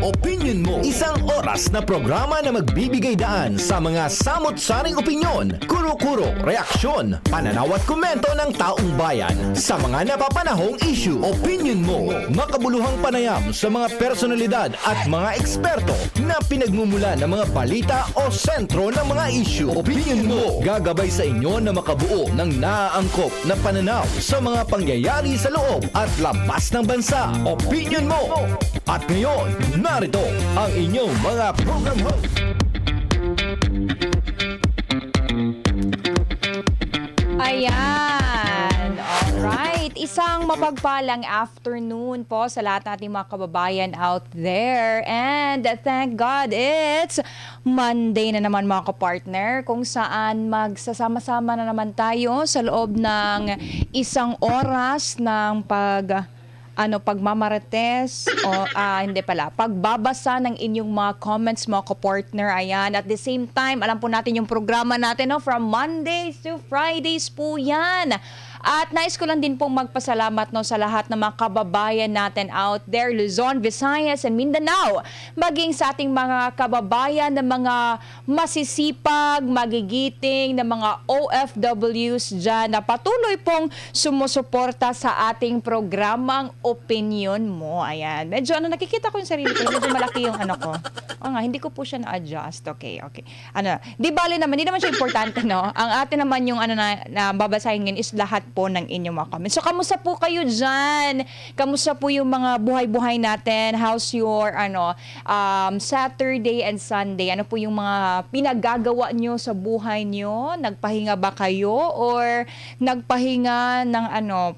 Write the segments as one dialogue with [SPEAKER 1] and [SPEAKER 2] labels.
[SPEAKER 1] Opinion Mo. Isang oras na programa na magbibigay daan sa mga samot-saring opinyon, kuro-kuro, reaksyon, pananaw at komento ng taong bayan sa mga napapanahong issue. Opinion Mo. Makabuluhang panayam sa mga personalidad at mga eksperto na pinagmumula ng mga balita o sentro ng mga issue. Opinion Mo. Gagabay sa inyo na makabuo ng naaangkop na pananaw sa mga pangyayari sa loob at labas ng bansa. Opinion Mo. At ngayon, narito ang inyong mga program host.
[SPEAKER 2] Ayan. Alright. Isang mapagpalang afternoon po sa lahat nating mga kababayan out there. And thank God it's Monday na naman mga kapartner, kung saan magsasama-sama na naman tayo sa loob ng isang oras ng pagmamarites o pagbabasa ng inyong mga comments mga ka-partner. Ayan, at the same time alam po natin yung programa natin, no, from Mondays to Fridays po yan. At nais ko lang din pong magpasalamat, no, sa lahat ng mga kababayan natin out there, Luzon, Visayas, and Mindanao. Maging sa ating mga kababayan na mga masisipag, magigiting, na mga OFWs dyan na patuloy pong sumusuporta sa ating programang Opinion Mo. Ayan. Medyo nakikita ko yung sarili ko. Medyo malaki yung ko. Hindi ko po siya na-adjust. Okay. Di bali naman, hindi naman siya importante, no? Ang atin naman yung na babasahin ngayon is lahat po ng inyong mga comments. So, kamusta po kayo dyan? Kamusta po yung mga buhay-buhay natin? How's your Saturday and Sunday? Ano po yung mga pinagagawa nyo sa buhay nyo? Nagpahinga ba kayo? Or nagpahinga ng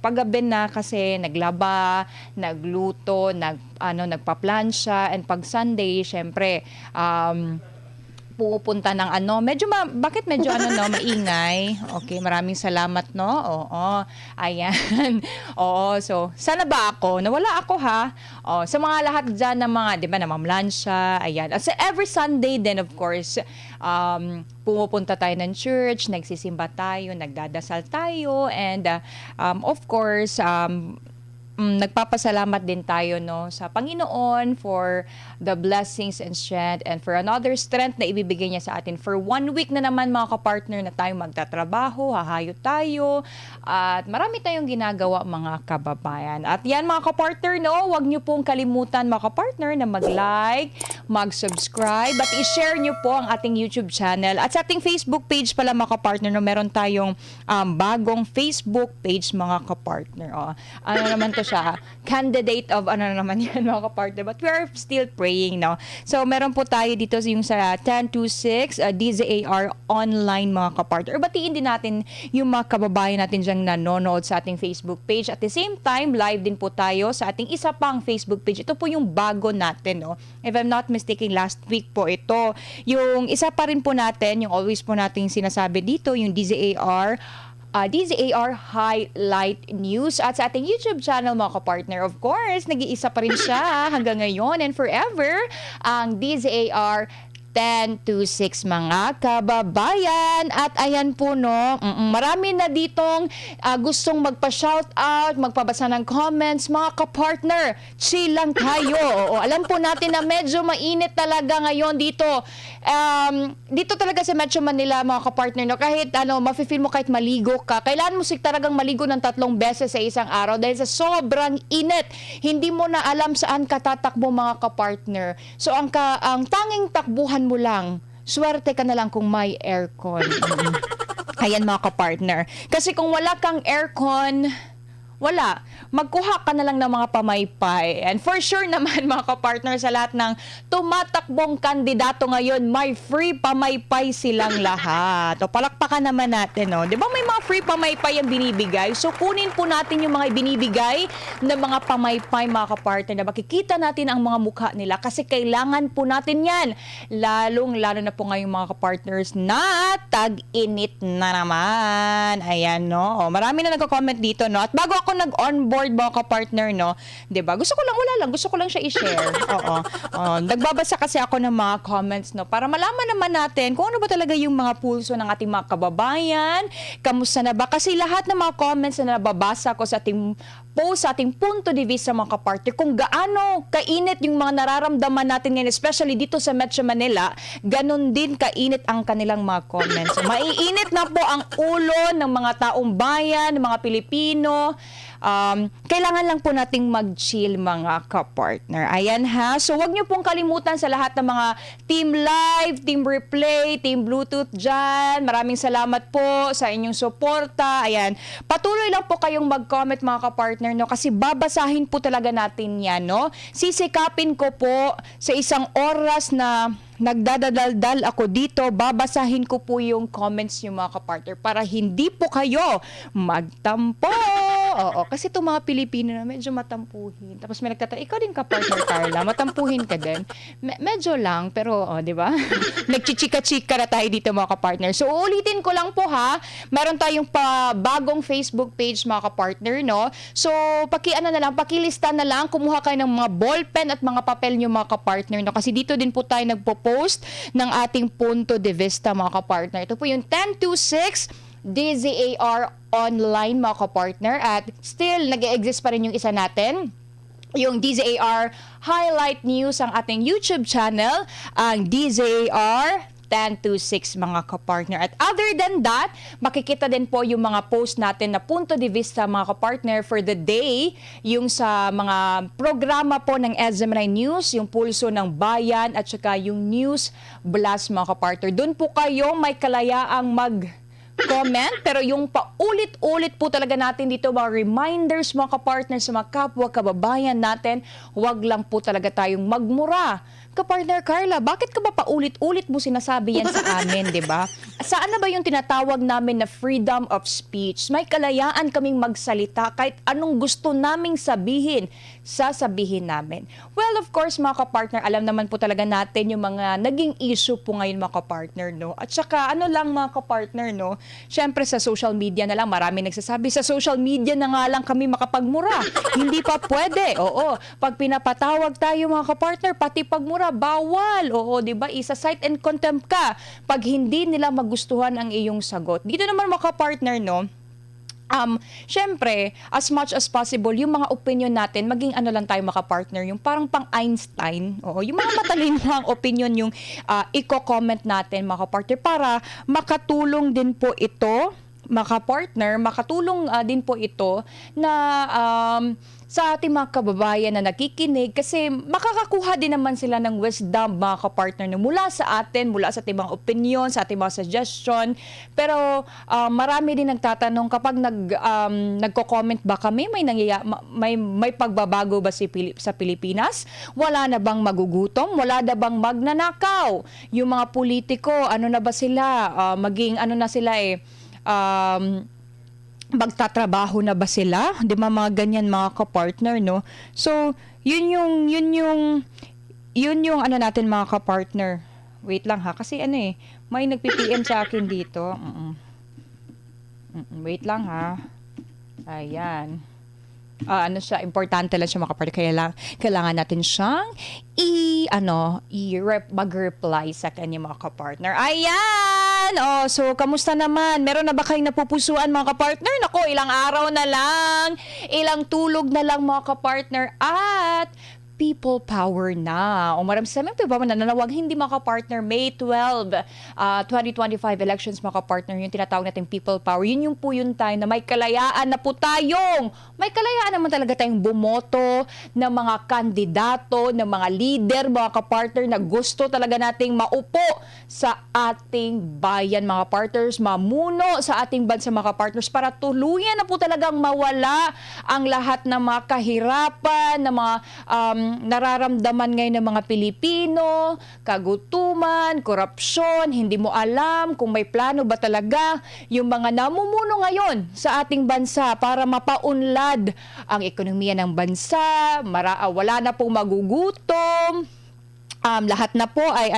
[SPEAKER 2] paggabi na kasi naglaba, nagluto, nagpaplansya, and pag Sunday, syempre, pupunta ng bakit medyo maingay? Okay, maraming salamat, no? Oo, ayan. Oo, so, sana ba ako? Nawala ako, ha? Sa mga lahat dyan ng mga, di ba, namamlansya, ayan. At sa every Sunday din, of course, pumupunta tayo ng church, nagsisimba tayo, nagdadasal tayo, and of course, nagpapasalamat din tayo, no, sa Panginoon for the blessings and strength and for another strength na ibibigay niya sa atin. For 1 week na naman mga kapartner na tayo magtatrabaho, hahayo tayo, at marami tayong ginagawa mga kababayan. At yan mga kapartner, no, huwag niyo pong kalimutan mga kapartner na mag-like, mag-subscribe, at i-share niyo po ang ating YouTube channel. At sa ating Facebook page pala mga kapartner, no, meron tayong bagong Facebook page mga kapartner. Naman to siya, candidate of naman yan mga kapartner, but we are still praying, no? So meron po tayo dito yung sa 1026 DZAR online mga kapartner. Batiin din natin yung mga kababayan natin diyang nanonood sa ating Facebook page. At the same time, live din po tayo sa ating isa pang Facebook page. Ito po yung bago natin, no? If I'm not mistaken, last week po ito. Yung isa pa rin po natin, yung always po nating sinasabi dito, yung DZAR Highlight News. At sa ating YouTube channel mga kapartner, of course, nag-iisa pa rin siya hanggang ngayon and forever, ang DZAR 1026 mga kababayan. At ayan po, no, marami na ditong gustong magpa-shout out, magpabasa ng comments. Mga kapartner, chill lang tayo. Alam po natin na medyo mainit talaga ngayon dito. Dito talaga sa Metro Manila mga kapartner, no, kahit mafe-feel mo kahit maligo ka, kailangan mo talagang maligo ng 3 beses sa isang araw dahil sa sobrang init. Hindi mo na alam saan ka tatakbo mga kapartner. So ang tanging takbuhan mo lang, swerte ka na lang kung may aircon. Ayan mga kapartner. Kasi kung wala kang aircon, wala. Magkuha ka na lang ng mga pamaypay. And for sure naman mga kapartner, sa lahat ng tumatakbong kandidato ngayon, may free pamaypay silang lahat. Palakpakan naman natin, no? Di ba may mga free pamaypay ang binibigay? So kunin po natin yung mga binibigay na mga pamaypay mga kapartner, na makikita natin ang mga mukha nila kasi kailangan po natin yan. Lalo na po ngayong mga kapartners na tag-init na naman. Ayan, no? Marami na nagko-comment dito, no? At bago ako ako nag-onboard mga kapartner, no? 'Di ba? Gusto ko lang siya i-share. Oo. Nagbabasa kasi ako ng mga comments, no, para malaman naman natin kung ano ba talaga yung mga pulso ng ating mga kababayan. Kamusta na ba? Kasi lahat ng mga comments na nababasa ko sa ating post, sa ating punto de vista mga kapartner, kung gaano kainit yung mga nararamdaman natin ngayon, especially dito sa Metro Manila, ganun din kainit ang kanilang mga comments. So, maiinit na po ang ulo ng mga taong bayan, ng mga Pilipino. Kailangan lang po nating mag-chill mga kapartner. Ayan ha. So wag niyo pong kalimutan sa lahat ng mga Team Live, Team Replay, Team Bluetooth dyan. Maraming salamat po sa inyong suporta. Ayan. Patuloy lang po kayong mag-comment mga kapartner, no? Kasi babasahin po talaga natin yan, no? Sisikapin ko po sa isang oras na nagdadaldal ako dito, babasahin ko po yung comments niyo mga kapartner para hindi po kayo magtampo. Oo, kasi itong mga Pilipino na medyo matampuhin. Tapos may nagtatanong, ikaw din ka partner Carla, matampuhin ka din. Medyo lang, pero di ba? Nagchichika-chika na tayo dito mga kapartner. So uulitin ko lang po ha, meron tayong bagong Facebook page mga kapartner, no? So pakilista na lang, kumuha kayo ng mga ballpen at mga papel nyo mga kapartner, no? Kasi dito din po tayo nagpo-post ng ating punto de vista mga kapartner. Ito po yung 1026 DZAR online mga kapartner, at still nag-e-exist pa rin yung isa natin, yung DZAR Highlight News, ang ating YouTube channel, ang DZAR 1026 mga kapartner. At other than that, makikita din po yung mga post natin na punto de vista mga kapartner for the day, yung sa mga programa po ng SMNI News, yung Pulso ng Bayan at saka yung News Blast mga kapartner. Doon po kayo may kalayaang comment, pero yung paulit-ulit po talaga natin dito, mga reminders mga kapartner sa mga kapwa kababayan natin, wag lang po talaga tayong magmura. Kapartner Carla, bakit ka ba paulit-ulit mo sinasabi yan sa amin, di ba? Saan na ba yung tinatawag namin na freedom of speech? May kalayaan kaming magsalita, kahit anong gusto naming sabihin, sasabihin namin. Well, of course, mga kapartner, alam naman po talaga natin yung mga naging issue po ngayon mga kapartner, no? At saka, ano lang mga kapartner, no? Siyempre sa social media na lang, marami nagsasabi, sa social media na nga lang kami makapagmura. Hindi pa pwede. Oo. Pag pinapatawag tayo mga kapartner, pati pagmura, bawal. Oo, di ba? Isa-cite and contempt ka pag hindi nila magustuhan ang iyong sagot. Dito naman mga kapartner, no? Syempre, as much as possible, yung mga opinion natin, maging ano lang tayo makapartner, yung parang pang Einstein, oo, yung mga matalinong opinion yung i-comment natin makapartner, para makatulong din po ito, makatulong din po ito na sa ating mga kababayan na nakikinig, kasi makakakuha din naman sila ng wisdom mga kapartner na mula sa atin, mula sa ating mga opinion, sa ating mga suggestion. Pero marami din nagtatanong kapag nagko-comment ba kami, may pagbabago ba sa Pilipinas? Wala na bang magugutom? Wala na bang magnanakaw? Yung mga politiko, ano na ba sila? Maging ano na sila magtatrabaho na ba sila? 'Di ba mga ganyan mga kapartner, no? So, yun yung ano natin mga kapartner. Wait lang ha, kasi may nagpi-PM sa akin dito. Wait lang ha. Ayan. Importante lang siya mga kapartner, kaya kailangan natin siyang mag-reply sa kanya mga kapartner. Ayan! So kamusta naman? Meron na ba kayong napupusuan mga kapartner? Nako, ilang araw na lang, ilang tulog na lang mga kapartner, at people power na. O marami sa mga people power na nanawag, hindi makapartner. May 12, 2025 elections makapartner, yung tinatawag natin people power. Yun yung po yung time na may kalayaan na po may kalayaan naman talaga tayong bumoto ng mga kandidato, ng mga leader, mga kapartner na gusto talaga nating maupo sa ating bayan mga partners, mamuno sa ating bansa mga partners, para tuluyan na po talagang mawala ang lahat ng mga kahirapan, ng mga nararamdaman ngayon ng mga Pilipino, kagutuman, korupsyon, hindi mo alam kung may plano ba talaga yung mga namumuno ngayon sa ating bansa para mapaunlad ang ekonomiya ng bansa, wala na pong magugutom. Lahat na po ay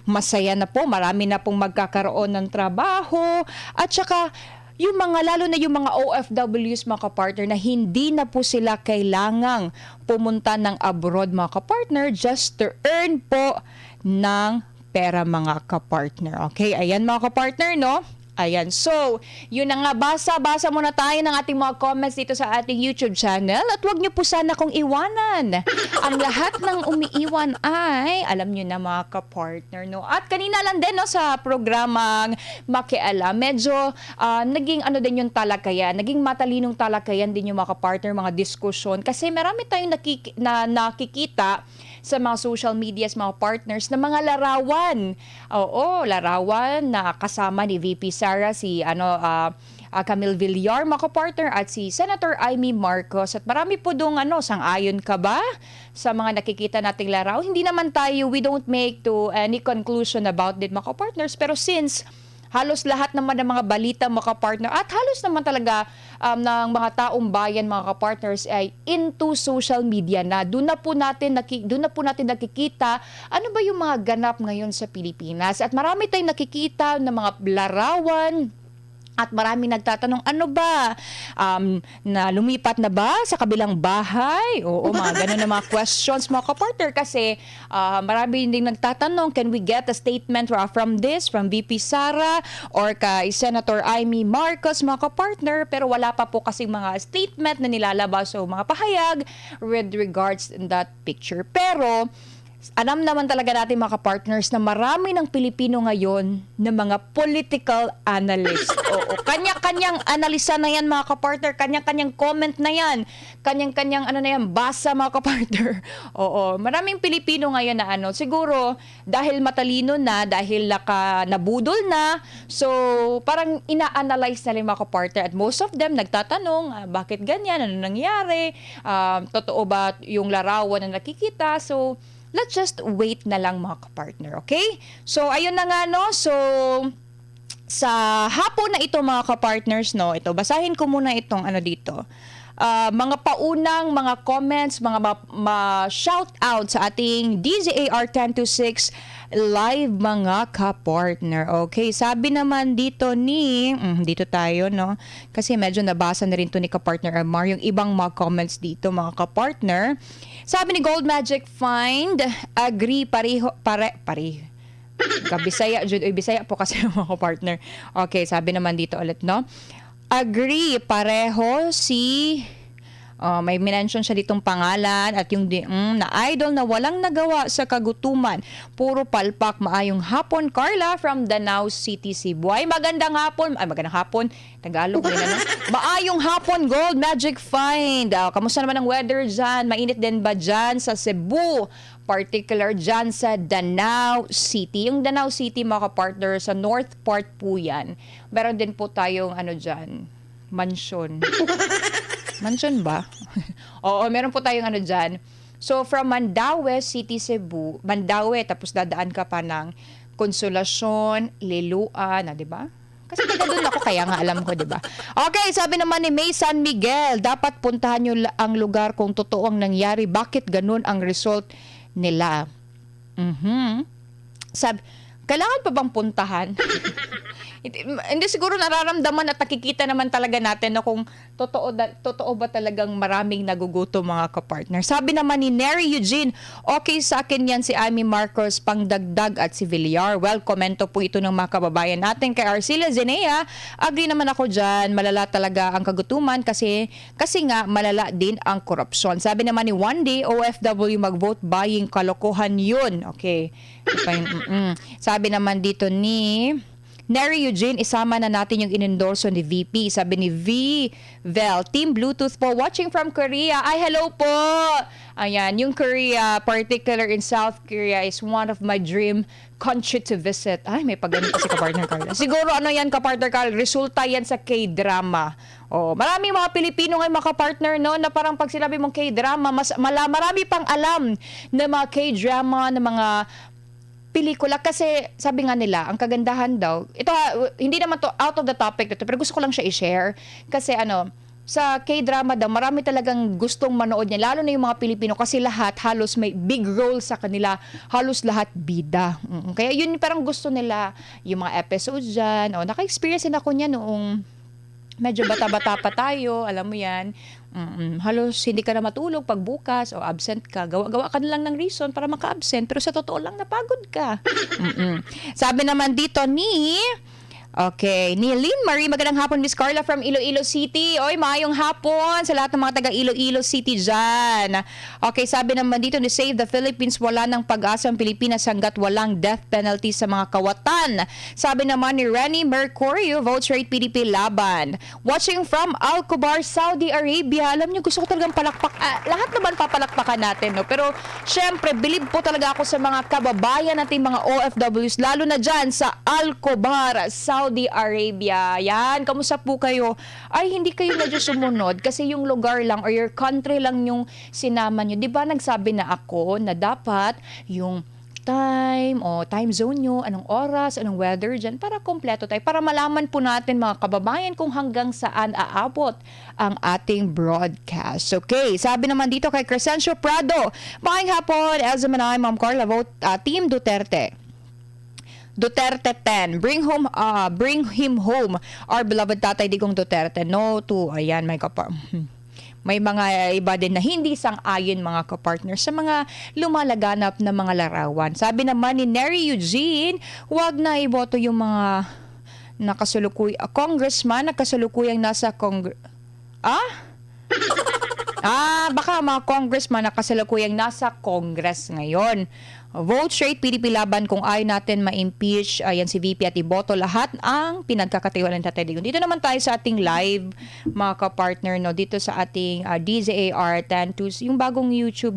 [SPEAKER 2] masaya na po, marami na pong magkakaroon ng trabaho, at saka yung mga, lalo na yung mga OFWs mga kapartner, na hindi na po sila kailangang pumunta ng abroad mga kapartner just to earn po ng pera mga kapartner. Okay, ayan mga kapartner, no? Ayan, so, yun na nga, basa muna tayo ng ating mga comments dito sa ating YouTube channel at huwag niyo po sana kong iwanan. Ang lahat ng umiiwan ay, alam niyo na mga kapartner, no? At kanina lang din, no, sa programang Makialam, medyo naging ano din yung talakayan, naging matalinong talakayan din yung mga kapartner, mga diskusyon, kasi marami tayong nakikita sa mga social medias, mga partners, na mga larawan. Oo, larawan na kasama ni VP Sara, si Camille Villar, mga partner, at si Senator Amy Marcos. At marami po doon, sang-ayon ka ba sa mga nakikita nating laraw? Hindi naman tayo, we don't make to any conclusion about it, mga partners. Pero since halos lahat naman ng mga balita mga kapartner at halos naman talaga ng mga taong bayan mga kapartners ay into social media na. Doon na po natin nakikita ano ba yung mga ganap ngayon sa Pilipinas. At marami tayong nakikita ng mga larawan. At marami nagtatanong, ano ba? Na lumipat na ba sa kabilang bahay? Oo, mga ganun na mga questions, mga kapartner. Kasi marami din nagtatanong, can we get a statement from VP Sara or kay Senator Amy Marcos, mga kapartner? Pero wala pa po kasi mga statement na nilalabas o mga pahayag with regards in that picture. Pero alam naman talaga natin mga partners na marami ng Pilipino ngayon na mga political analyst. Oo, kanya-kanyang analisa na yan mga kapartner, kanya-kanyang comment na yan, kanyang-kanyang basa mga kapartner. Oo, maraming Pilipino ngayon na siguro dahil matalino na, dahil nabudol na, so parang ina-analyze na rin mga kapartner. At most of them nagtatanong, bakit ganyan, ano nangyari, totoo ba yung larawan na nakikita? So let's just wait na lang mga kapartner, okay? So, ayun na nga, no? So, sa hapon na ito mga kapartners, no? Ito, basahin ko muna itong dito. Mga paunang mga comments, mga shout out sa ating DZAR 1026 live mga ka-partner. Okay, sabi naman dito dito tayo, no? Kasi medyo nabasa na rin to ni ka-partner Amar yung ibang mga comments dito mga ka-partner. Sabi ni Gold Magic Find, agree pareho. Kabisaya, Bisaya po kasi mga ka-partner. Okay, sabi naman dito ulit, no? Agree, pareho may minention siya ditong pangalan at yung na idol na walang nagawa sa kagutuman. Puro palpak. Maayong hapon, Carla from Danau City, Cebu. Magandang hapon. Tagalog din Maayong hapon, Gold Magic Find. Kamusta naman ang weather dyan? Mainit din ba dyan sa Cebu? Particular dyan sa Danau City. Yung Danau City, mga partner, sa north part po yan. Meron din po tayong dyan, mansion. Mansion ba? Oo, meron po tayong dyan. So, from Mandaue City, Cebu, Mandaue, tapos dadaan ka pa ng Consolacion, Liloan, di ba? Kasi taga doon ako, kaya nga alam ko, di ba? Okay, sabi naman ni May San Miguel, dapat puntahan nyo ang lugar kung totoo ang nangyari. Bakit ganun ang result nila? Sabi, kailangan pa bang puntahan? Hindi siguro nararamdaman at nakikita naman talaga natin na kung totoo ba talagang maraming nagugutom mga kapartner. Sabi naman ni Neri Eugene, okay sa akin yan si Amy Marcos, pangdagdag at si Villar. Well, komento po ito ng mga kababayan natin. Kay Arcila Zenea, agree naman ako dyan, malala talaga ang kagutuman kasi nga malala din ang korupsyon. Sabi naman ni One Day, OFW mag-vote buying, kalokohan yun. Okay. Sabi naman dito ni Neri Eugene, isama na natin yung inendorso ni VP. Sabi ni Vel, Team Bluetooth po, watching from Korea. Ay, hello po! Ayan, yung Korea, particular in South Korea, is one of my dream country to visit. Ay, may pagganito si kapartner Carl. Siguro yan, kapartner Carl, resulta yan sa K-drama. Oh, marami mga Pilipino ngayon mga kapartner, no, na parang pag sinabi mong K-drama, marami pang alam na mga K-drama, na mga pelikula. Kasi sabi nga nila, ang kagandahan daw, ito hindi naman to out of the topic dito, pero gusto ko lang siya i-share kasi sa K-drama daw, marami talagang gustong manood niya, lalo na yung mga Pilipino kasi lahat halos may big role sa kanila, halos lahat bida. Kaya yun parang gusto nila, yung mga episodes dyan. Naka-experience din ako niya noong medyo bata-bata pa tayo, alam mo yan, halos hindi ka na matulog pag bukas o absent ka. Gawa ka na lang ng reason para maka-absent, pero sa totoo lang napagod ka. Sabi naman dito ni Lynn Marie, magandang hapon Miss Carla from Iloilo City. Oy, maayong hapon sa lahat ng mga taga Iloilo City dyan. Okay, sabi naman dito ni Save the Philippines, wala ng pag-asa ang Pilipinas hanggat walang death penalty sa mga kawatan. Sabi naman ni Renny Mercurio, votes rate PDP laban. Watching from Alcobar, Saudi Arabia. Alam niyo, gusto ko talagang palakpak. Lahat naman papalakpakan natin, no? Pero syempre, believe po talaga ako sa mga kababayan nating mga OFWs, lalo na dyan sa Alcobar, Saudi Arabia. Yan, kamusta po kayo? Ay, hindi kayo medyo sumunod kasi yung lugar lang or your country lang yung sinama nyo. Di ba nagsabi na ako na dapat yung time o time zone nyo, anong oras, anong weather dyan, para kompleto tayo, para malaman po natin mga kababayan kung hanggang saan aabot ang ating broadcast. Okay, sabi naman dito kay Crescencio Prado, maayong hapon, Elza Manay, Ma'am Carla, vote Team Duterte. Duterte 10. Bring him home. Our beloved Tatay Digong Duterte. No to, ayan, may mga iba din na hindi sang-ayon mga kapartner sa mga lumalaganap na mga larawan. Sabi naman ni Neri Eugene, wag na iboto yung mga congressman na kasalukuyang nasa baka mga congressman na kasalukuyang nasa Congress ngayon. Vote rate PDP laban kung ayaw natin ma-impeach ayan si VP at iboto lahat ang pinagkakatiwalaan ng Tatay Digong. Dito naman tayo sa ating live mga kapartner, no, dito sa ating DZAR 10 yung bagong YouTube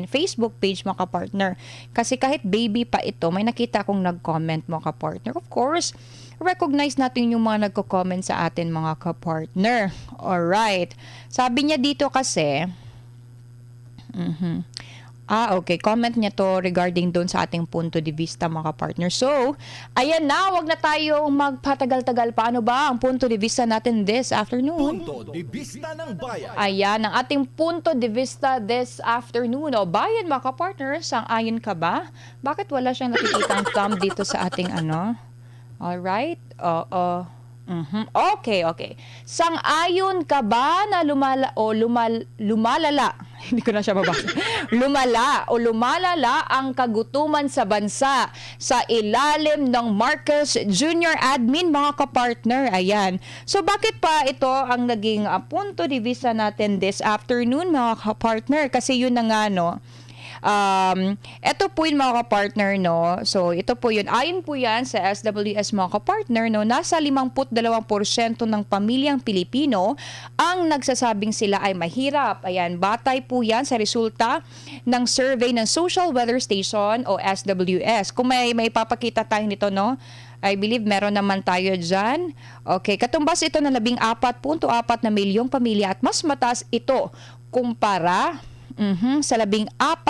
[SPEAKER 2] Facebook page mga kapartner. Kasi kahit baby pa ito, may nakita akong nag-comment mga kapartner. Of course, recognize natin yung mga nagko-comment sa atin mga kapartner. Alright. Sabi niya dito kasi okay. Comment niya to regarding doon sa ating punto de vista mga partner. So, ayan na. Wag na tayong magpatagal-tagal. Paano ba ang punto de vista natin this afternoon?
[SPEAKER 1] Punto de vista ng bayan.
[SPEAKER 2] Ayan, ang ating punto de vista this afternoon. O, bayan mga partner, sang-ayon ka ba? Bakit wala siyang nakikitang thumb dito sa ating Alright? Okay. Sang-ayon ka ba na lumalala? Hindi ko na siya mabasa. Lumalala ang kagutuman sa bansa sa ilalim ng Marcos Jr. admin mga kapartner. Ayan. So bakit pa ito ang naging punto de vista natin this afternoon mga kapartner? Kasi yun na nga, no? Ito po yung mga kapartner, no? So, ito po yun. Ayon po yan sa SWS mga kapartner, no? Nasa 52% ng pamilyang Pilipino ang nagsasabing sila ay mahirap. Ayan, batay po yan sa resulta ng survey ng Social Weather Station o SWS. Kung may papakita tayo nito, no? I believe meron naman tayo dyan. Okay, katumbas ito ng 14.4 na milyong pamilya at mas mataas ito kumpara sa 14.3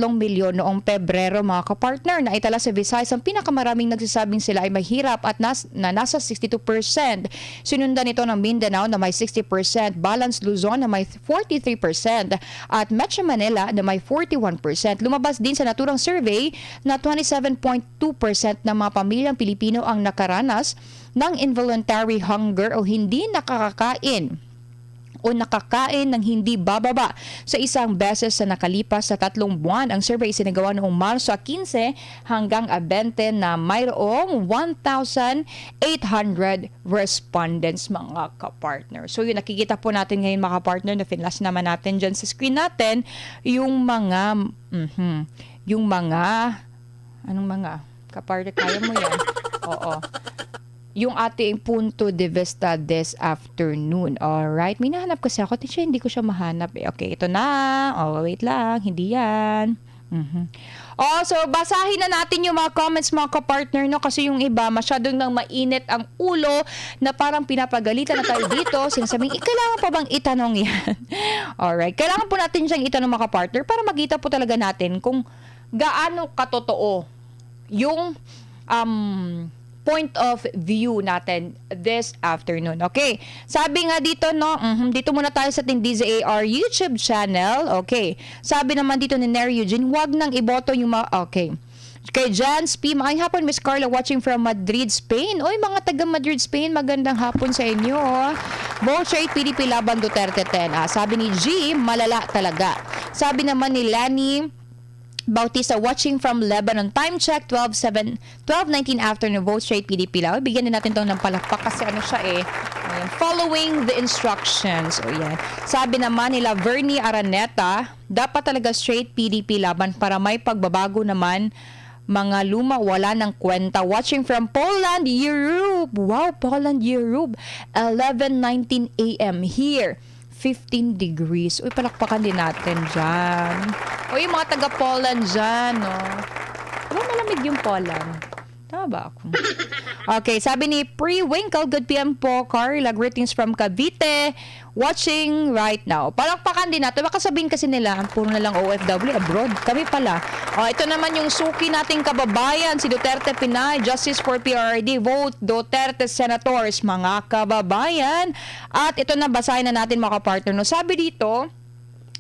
[SPEAKER 2] milyon noong Pebrero mga kapartner, na itala sa Visayas ang pinakamaraming nagsasabing sila ay mahirap at nasa 62%. Sinundan ito ng Mindanao na may 60%, Balance Luzon na may 43% at Metro Manila na may 41%. Lumabas din sa naturang survey na 27.2% ng mga pamilyang Pilipino ang nakaranas ng involuntary hunger o hindi nakakakain ng hindi bababa sa isang beses sa nakalipas sa 3 buwan. Ang survey sinagawa noong Marso 15 hanggang 20 na mayroong 1,800 respondents mga kapartner. So yun, nakikita po natin ngayon mga kapartner na finlash naman natin dyan sa screen natin yung mga anong mga kapartner, kaya mo yan? Oo. Yung ating punto de vista this afternoon. Alright. May nahanap kasi ako. Tinsya, hindi ko siya mahanap. Okay, ito na. Wait lang. Hindi yan. So basahin na natin yung mga comments mga kapartner, no? Kasi yung iba masyadong nang mainit ang ulo na parang pinapagalitan na tayo dito. Sinasabing, kailangan pa bang itanong yan? Alright. Kailangan po natin siyang itanong mga kapartner para makita po talaga natin kung gaano katotoo yung point of view natin this afternoon. Okay. Sabi nga dito, no, dito muna tayo sa ating DZAR YouTube channel. Okay. Sabi naman dito ni Neri Eugene, wag nang iboto yung okay. Kay Jans P, maayong hapon Miss Carla watching from Madrid, Spain. Oy, mga taga Madrid, Spain, magandang hapon sa inyo. Vote straight PDP laban Duterte 10. Sabi ni G, malala talaga. Sabi naman ni Lani Bautista watching from Lebanon. Time check 12:19 afternoon. Vote straight PDP lang. Bigyan din natin 'tong ng palakpak kasi ano siya Ayan. Following the instructions. O yan. Sabi naman nila Vernie Araneta, dapat talaga straight PDP laban para may pagbabago naman. Mga luma, wala ng kwenta. Watching from Poland, Europe. Wow, Poland, Europe. 11:19 a.m. here. 15 degrees. Uy, palakpakan din natin dyan. Uy, yung mga taga-Poland dyan, no? Diba malamig yung Poland? Tama ba ako? Okay, sabi ni Pre-Winkle, good PM po, Carla. Greetings from Cavite. Watching right now. Palakpakan din natin. Baka sabihin kasi nila, puro na lang OFW abroad. Kami pala. Ito naman yung suki nating kababayan, si Duterte Pinay, Justice for PRRD, vote Duterte Senators, mga kababayan. At ito na, basahin na natin mga kapartner. No? Sabi dito,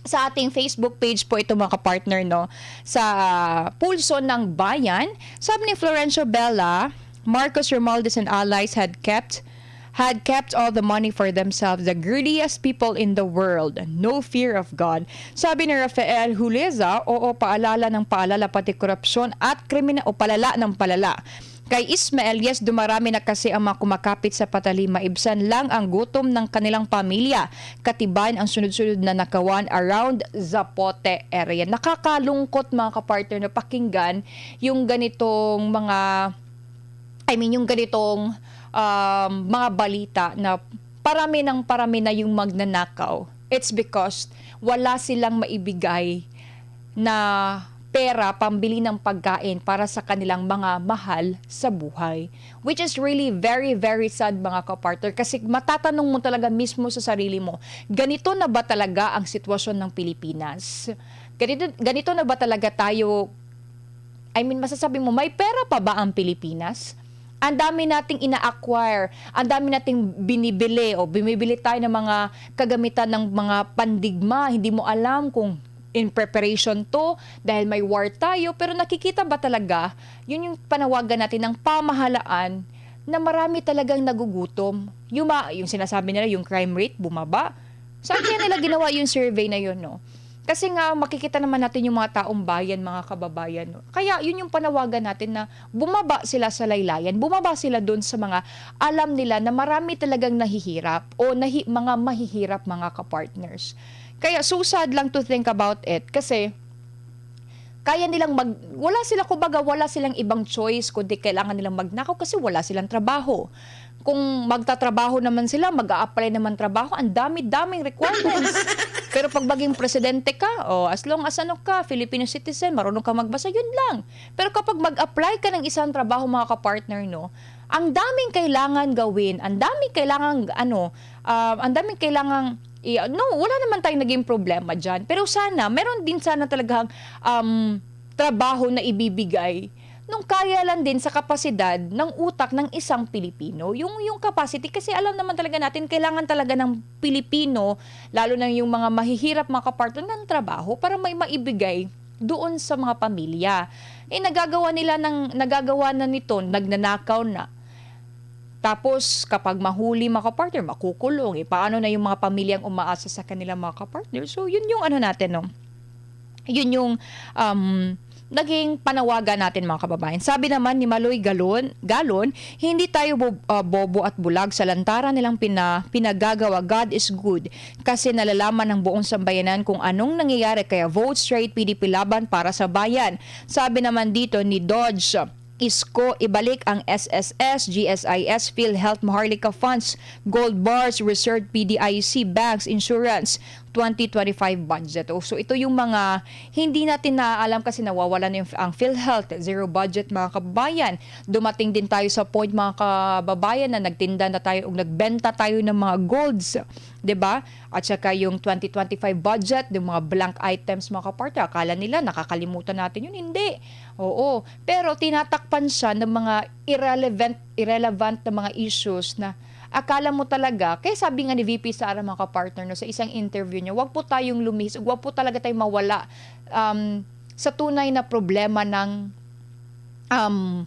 [SPEAKER 2] sa ating Facebook page po ito mga kapartner, no? Sa Pulso ng Bayan, sabi ni Florencio Bella, Marcos Romualdez and allies had kept all the money for themselves, the greediest people in the world, no fear of God. Sabi ni Rafael Huleza, oo, paalala ng paalala pati korupsyon at kriminal o palala ng palala. Kay Ismael, yes, dumarami na kasi ang mga kumakapit sa patali. Maibsan lang ang gutom ng kanilang pamilya. Katibayan ang sunod-sunod na nakawan around Zapote area. Nakakalungkot mga kapartner na pakinggan yung ganitong mga balita na parami na yung magnanakaw. It's because wala silang maibigay na pera pambili ng pagkain para sa kanilang mga mahal sa buhay. Which is really very, very sad mga kapartner kasi matatanong mo talaga mismo sa sarili mo, ganito na ba talaga ang sitwasyon ng Pilipinas? Ganito na ba talaga tayo, masasabi mo, may pera pa ba ang Pilipinas? Ang dami nating ina-acquire, ang dami nating binibili o bumibili tayo ng mga kagamitan ng mga pandigma, hindi mo alam kung in preparation to dahil may war tayo, pero nakikita ba talaga yun yung panawagan natin ng pamahalaan na marami talagang nagugutom, yung sinasabi nila yung crime rate bumaba. Saan kaya nila ginawa yung survey na yun, no? Kasi nga makikita naman natin yung mga taong bayan, mga kababayan, no? Kaya yun yung panawagan natin na bumaba sila sa laylayan, bumaba sila doon sa mga alam nila na marami talagang nahihirap o mga mahihirap mga kapartners. Kaya so sad lang to think about it kasi kaya nilang wala silang ibang choice kundi kailangan nilang magnakaw kasi wala silang trabaho. Kung magtatrabaho naman sila, mag-a-apply naman trabaho, ang dami-daming requirements. Pero pag maging presidente ka, as long as Filipino citizen, marunong ka magbasa, yun lang. Pero kapag mag-apply ka ng isang trabaho mga kapartner, no, ang daming kailangan gawin, ang daming kailangang wala naman tayong naging problema dyan. Pero meron din sana talagang trabaho na ibibigay nung kaya lang din sa kapasidad ng utak ng isang Pilipino. Yung capacity, kasi alam naman talaga natin, kailangan talaga ng Pilipino, lalo na yung mga mahihirap mga kapartner ng trabaho para may maibigay doon sa mga pamilya. Nagagawa na nito, nagnanakaw na. Tapos, kapag mahuli mga kapartner, makukulong. Paano na yung mga pamilyang umaasa sa kanilang mga kapartner? So, yun yung natin, no? Yun yung naging panawagan natin mga kababayan. Sabi naman ni Maloy Galon, hindi tayo bobo at bulag sa lantaran nilang pinagagawa. God is good. Kasi nalalaman ng buong sambayanan kung anong nangyayari. Kaya vote straight PDP laban para sa bayan. Sabi naman dito ni Dodge, Isko, ibalik ang SSS, GSIS, PhilHealth, Maharlika Funds, Gold Bars, Reserve, PDIC, Banks, Insurance, 2025 budget. So ito yung mga hindi natin naaalam kasi nawawala na ang PhilHealth, zero budget mga kababayan. Dumating din tayo sa point mga kababayan na nagtinda na tayo o nagbenta tayo ng mga golds, 'di ba? At saka yung 2025 budget, yung mga blank items mga kapartner, akala nila nakakalimutan natin yun, hindi. Oo, pero tinatakpan siya ng mga irrelevant na mga issues na akala mo talaga, kaya sabi nga ni VP Sara mga kapartner no, sa isang interview niya, wag po tayong lumihis, wag po talaga tayong mawala sa tunay na problema ng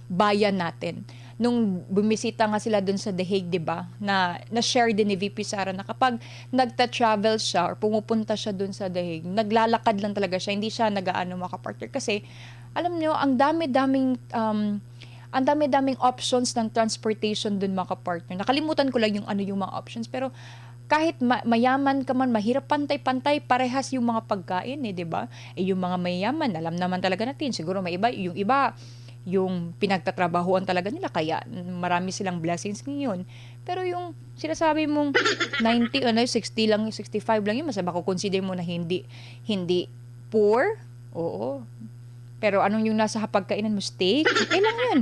[SPEAKER 2] bayan natin. Nung bumisita nga sila dun sa The Hague, 'di ba? Na-share din ni VP Sara na kapag nagta-travel siya or pumupunta siya dun sa The Hague, naglalakad lang talaga siya, hindi siya nag-aano maka-partner kasi alam niyo, ang dami-daming options ng transportation dun maka-partner. Nakalimutan ko lang yung yung mga options, pero kahit mayaman ka man, mahirap pantay-pantay, parehas yung mga pagkain 'di ba? Yung mga mayaman, alam naman talaga natin, siguro may iba, yung pinagtatrabahuan talaga nila kaya marami silang blessings ngayon. Pero yung sinasabi mong 90 60 lang, 65 lang yun, masama ko consider mo na hindi poor. Oo. Pero anong yung nasa hapagkainan mo, steak? Okay lang yun.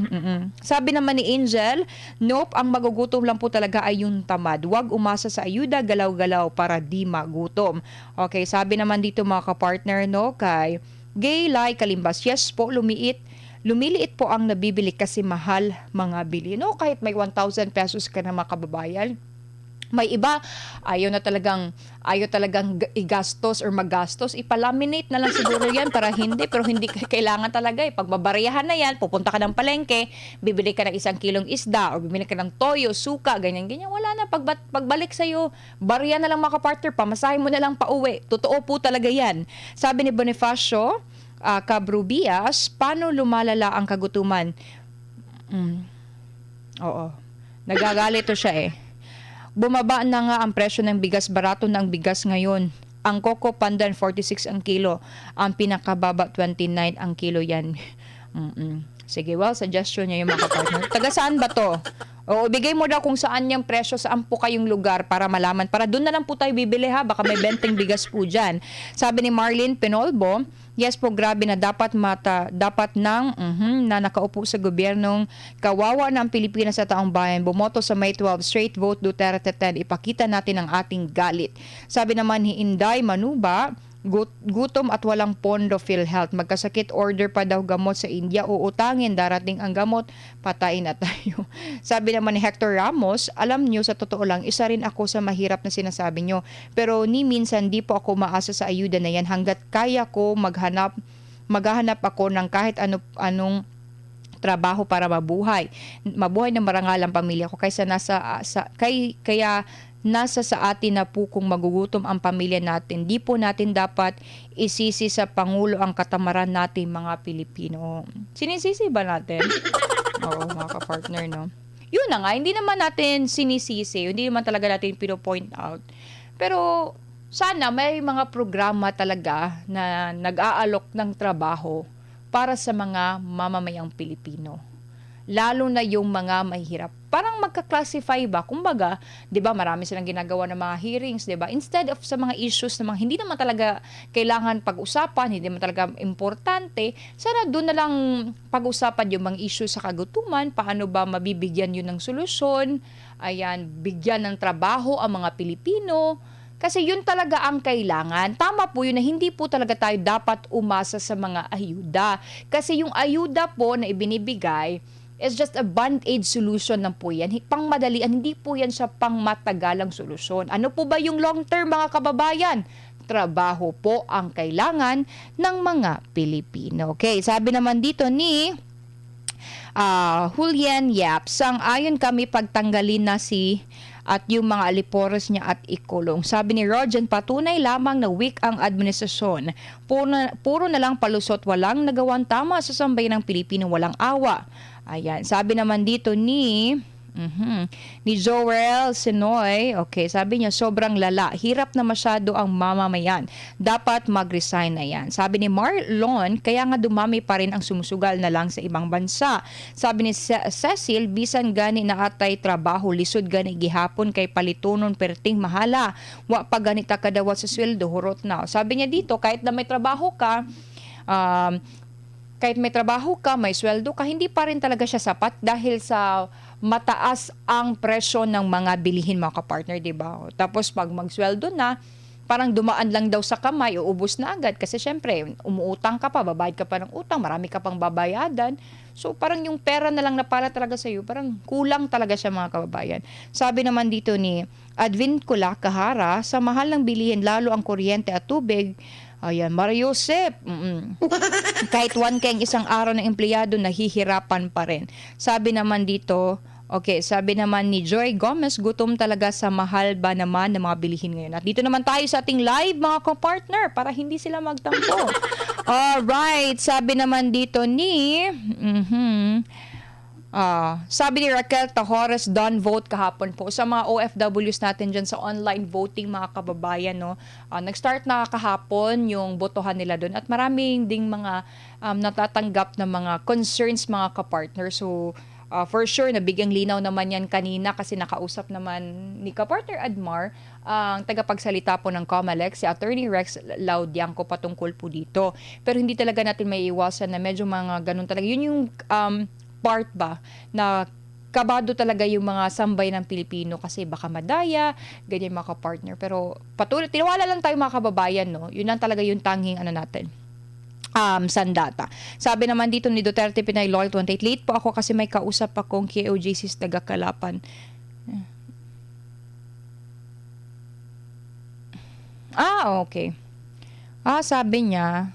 [SPEAKER 2] Sabi naman ni Angel, nope, ang magugutom lang po talaga ay yung tamad. Huwag umasa sa ayuda, galaw-galaw para di magutom. Okay, sabi naman dito mga kapartner, no, kay Gay Lai Kalimbas, yes po, lumiliit po ang nabibili kasi mahal mga bili. No, kahit may 1,000 pesos ka na makababayan, may iba ayaw talagang igastos or magastos, ipalaminate na lang siguro yan para pero hindi kailangan talaga pagbabariyahan na yan, pupunta ka ng palengke, bibili ka ng 1 kilong isda or bibili ka ng toyo, suka, ganyan, wala na, pagbalik sa'yo, bariya na lang mga kapartner, pamasahe mo na lang pauwi. Totoo po talaga yan. Sabi ni Bonifacio Cabrubias, paano lumalala ang kagutuman? Oo. Nagagalit to siya Bumaba na nga ang presyo ng bigas, barato na ang bigas ngayon. Ang Coco Pandan 46 ang kilo, ang pinakababa 29 ang kilo yan. Sige, well, suggestion niya yung mga kapartner. Taga saan ba to? O bigay mo daw kung saan yung presyo, saan po kayong lugar para malaman. Para doon na lang po tayo bibili ha, baka may benteng bigas po dyan. Sabi ni Marlene Penolbo, yes po, grabe na dapat na nakaupo sa gobyernong kawawa ng Pilipinas sa taong bayan. Bumoto sa May 12, straight vote Duterte 10. Ipakita natin ang ating galit. Sabi naman ni Inday Manuba, gutom at walang pondo PhilHealth. Magkasakit, order pa daw gamot sa India. Uutangin, darating ang gamot, patayin na tayo. Sabi naman ni Hector Ramos, alam nyo, sa totoo lang, isa rin ako sa mahirap na sinasabi nyo. Pero ni minsan di po ako maasa sa ayuda na yan. Hanggat kaya ko maghahanap ako ng kahit anong trabaho para mabuhay ng marangal ang pamilya ko kaya nasa sa atin na po kung magugutom ang pamilya natin. Di po natin dapat isisi sa Pangulo ang katamaran natin mga Pilipino. Sinisisi ba natin? Oo, mga ka-partner, no? Yun na nga, hindi naman natin sinisisi, hindi naman talaga natin pino-point out. Pero sana may mga programa talaga na nag-aalok ng trabaho para sa mga mamamayang Pilipino. Lalo na yung mga mahirap. Parang magka-classify ba? Kumbaga, 'di ba, marami silang ginagawa ng mga hearings, 'di ba? Instead of sa mga issues na hindi naman talaga kailangan pag-usapan, hindi naman talaga importante, sana doon na lang pag-usapan yung mga issues sa kagutuman, paano ba mabibigyan yun ng solusyon, ayan, bigyan ng trabaho ang mga Pilipino. Kasi yun talaga ang kailangan. Tama po yun na hindi po talaga tayo dapat umasa sa mga ayuda. Kasi yung ayuda po na ibinibigay is just a band-aid solution lang po yan. Pangmadalian, hindi po yan sa pangmatagalang solusyon. Ano po ba yung long-term mga kababayan? Trabaho po ang kailangan ng mga Pilipino. Okay, sabi naman dito ni Julian Yap, sang-ayon kami pagtanggalin na at yung mga alipores niya at ikulong. Sabi ni Rojan, patunay lamang na weak ang administrasyon. Puro na lang palusot, walang nagawang tama sa sambayan ng Pilipino, walang awa. Ayan, sabi naman dito ni Joel Sinoy, okay, sabi niya, sobrang lala, hirap na masyado ang mamamayan, dapat mag-resign na yan. Sabi ni Marlon, kaya nga dumami pa rin ang sumusugal na lang sa ibang bansa. Sabi ni Cecil, bisan gani na atay trabaho, lisod gani gihapon kay palitunon perting mahala, wa pa ganita kadawat sa sweldo, hurot na. Sabi niya dito, kahit may trabaho ka, may sweldo ka, hindi pa rin talaga siya sapat dahil sa mataas ang presyo ng mga bilihin mga kapartner, diba? Tapos pag magsweldo na, parang dumaan lang daw sa kamay, uubos na agad. Kasi syempre, umuutang ka pa, babayad ka pa ng utang, marami ka pang babayadan. So parang yung pera na lang na para talaga sa'yo, parang kulang talaga siya mga kababayan. Sabi naman dito ni Advin Kula Kahara, sa mahal ng bilihin, lalo ang kuryente at tubig, Ayan, Mario Josep. Kahit 1K ang isang araw ng empleyado, nahihirapan pa rin. Sabi naman dito, okay, sabi naman ni Joy Gomez, gutom talaga sa mahal ba naman ng mga bilihin ngayon. At dito naman tayo sa ating live mga ka-partner para hindi sila magtampo. Alright, sabi naman dito ni... sabi ni Raquel Tahores, done vote kahapon po. Sa mga OFWs natin dyan sa online voting mga kababayan, no? Nag-start na kahapon yung botohan nila doon at maraming ding mga natatanggap na mga concerns mga kapartner. So, for sure, nabigyang linaw naman yan kanina kasi nakausap naman ni kapartner Admar ang tagapagsalita po ng COMELEC, si Attorney Rex Laudianco patungkol po dito. Pero hindi talaga natin may iwasan na medyo mga ganun talaga. Yun yung part ba na kabado talaga yung mga sambay ng Pilipino kasi baka madaya, ganyan mga ka-partner. Pero patuloy, tinawala lang tayo mga kababayan, no? Yun lang talaga yung tanging natin. Sandata. Sabi naman dito ni Duterte Pinay Loyal 28, late po ako kasi may kausap akong KOJC's taga-Kalapan. Okay. Sabi niya,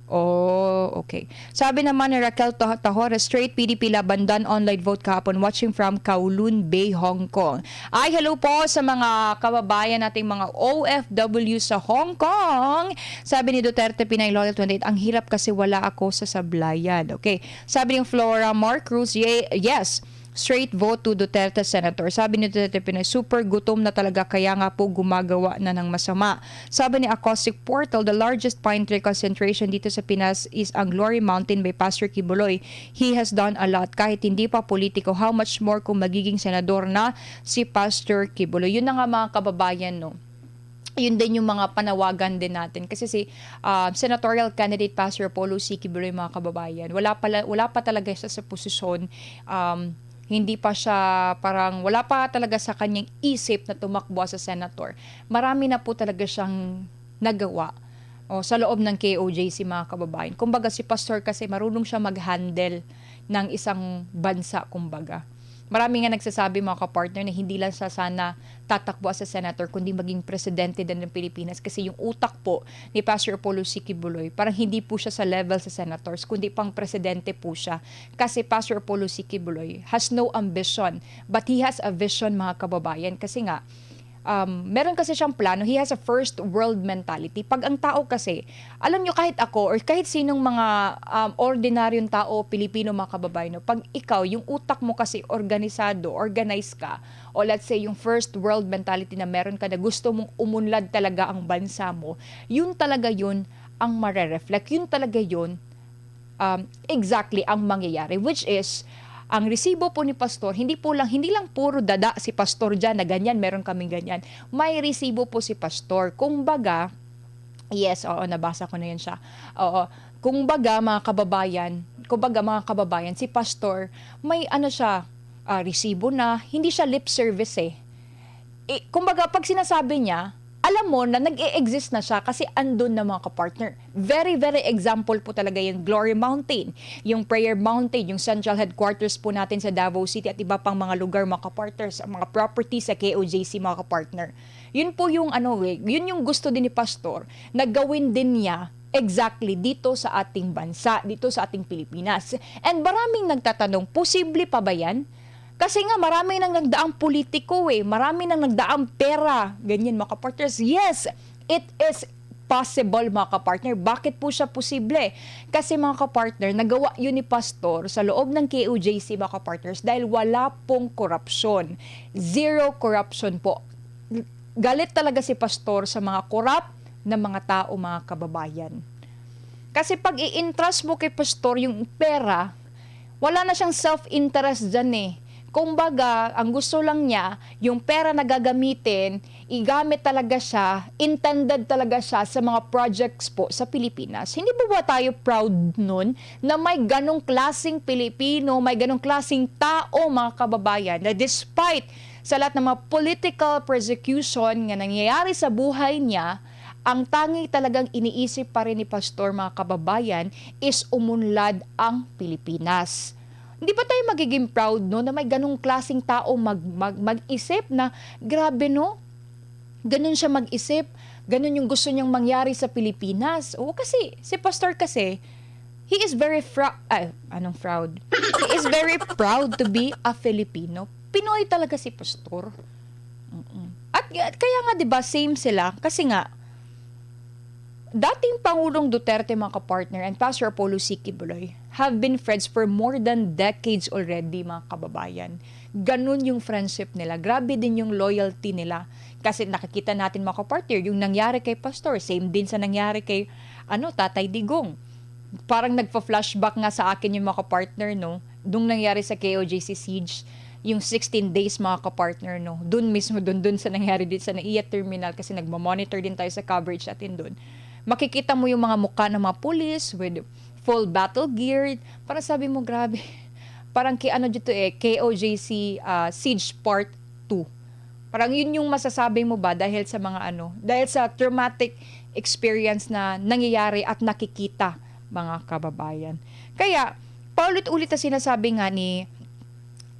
[SPEAKER 2] okay. Sabi naman ni Raquel Tahores, straight PDP labandan online vote kahapon, watching from Kowloon Bay, Hong Kong. Hello po sa mga kababayan nating mga OFW sa Hong Kong. Sabi ni Duterte Pinay Loyal 28, ang hirap kasi wala ako sa sablayan. Okay. Sabi ni Flora Marcruz, yes, straight vote to Duterte Senator. Sabi ni Duterte Pinay, super gutom na talaga kaya nga po gumagawa na ng masama. Sabi ni Acoustic Portal, the largest pine tree concentration dito sa Pinas is ang Glory Mountain by Pastor Kibuloy. He has done a lot. Kahit hindi pa politiko, how much more kung magiging senador na si Pastor Kibuloy. Yun na nga mga kababayan, no? Yun din yung mga panawagan din natin kasi si senatorial candidate Pastor Apollo C. Kibuloy, mga kababayan, wala pa talaga siya sa posisyon. Hindi pa siya, parang wala pa talaga sa kanyang isip na tumakbo sa senator. Marami na po talaga siyang nagawa sa loob ng KOJC, mga kababayan. Kumbaga si pastor kasi marunong siya mag-handle ng isang bansa, kumbaga. Marami nga nagsasabi mga kapartner na hindi lang siya sana tatakbo sa senator kundi maging presidente din ng Pilipinas kasi yung utak po ni Pastor Apollo C. Kibuloy parang hindi po siya sa level sa senators kundi pang presidente po siya kasi Pastor Apollo C. Kibuloy has no ambition but he has a vision, mga kababayan, kasi nga meron kasi siyang plano. He has a first world mentality. Pag ang tao kasi, alam nyo, kahit ako or kahit sinong mga ordinaryong tao, Pilipino, mga kababayan, pag ikaw, yung utak mo kasi organisado, organized ka, o let's say yung first world mentality na meron ka na gusto mong umunlad talaga ang bansa mo, yun talaga yun ang marereflect. Yun talaga yun exactly ang mangyayari, which is ang resibo po ni pastor, hindi lang puro dada si pastor dyan na ganyan, meron kaming ganyan. May resibo po si pastor. Kumbaga, yes, nabasa ko na yan siya. Kumbaga mga kababayan, si pastor, may resibo na, hindi siya lip service kumbaga, pag sinasabi niya, alam mo na nag-e-exist na siya kasi andun na, mga kapartner. Very, very example po talaga yung Glory Mountain, yung Prayer Mountain, yung central headquarters po natin sa Davao City at iba pang mga lugar, mga kapartners, mga properties sa KOJC, mga kapartner. Yun po yung yun yung gusto din ni pastor na gawin din niya exactly dito sa ating bansa, dito sa ating Pilipinas. And maraming nagtatanong, posible pa ba yan? Kasi nga marami nang nagdaang politiko marami nang nagdaang pera, ganyan, mga kapartners. Yes, it is possible, mga kapartner. Bakit po siya posible? Kasi, mga kapartner, nagawa yun ni pastor sa loob ng KOJC, mga kapartners, dahil wala pong korupsyon. Zero corruption po. Galit talaga si pastor sa mga korap na mga tao, mga kababayan. Kasi pag i-entrust mo kay pastor yung pera, wala na siyang self-interest dyan Kumbaga, ang gusto lang niya, yung pera na gagamitin, igamit talaga siya, intended talaga siya sa mga projects po sa Pilipinas. Hindi ba tayo proud nun na may ganong klaseng Pilipino, may ganong klaseng tao, mga kababayan, na despite sa lahat ng mga political persecution nga nangyayari sa buhay niya, ang tangi talagang iniisip pa rin ni pastor, mga kababayan, is umunlad ang Pilipinas. Hindi ba tayo magiging proud na may ganong klaseng tao mag-isip na grabe Ganun siya mag-isip ganun yung gusto niyang mangyari sa Pilipinas. Oo, kasi si Pastor kasi, he is very proud? He is very proud to be a Filipino. Pinoy talaga si Pastor. At kaya nga 'di ba same sila kasi nga dating Pangulong Duterte mga kapartner and Pastor Apollo C. Quiboloy have been friends for more than decades already mga kababayan. Ganun yung friendship nila. Grabe din yung loyalty nila. Kasi nakikita natin mga kapartner, yung nangyari kay Pastor, same din sa nangyari kay Tatay Digong. Parang nagpa-flashback nga sa akin yung mga kapartner, no? Nung nangyari sa KOJC siege, yung 16 days mga kapartner, no? Doon mismo, doon sa nangyari din sa NAIA terminal kasi nagmamonitor din tayo sa coverage natin doon. Makikita mo yung mga mukha ng mga police with full battle gear. Parang sabi mo, grabe. Parang dito KOJC Siege Part 2. Parang yun yung masasabi mo ba dahil sa dahil sa traumatic experience na nangyayari at nakikita mga kababayan. Kaya, paulit-ulit na sinasabi nga ni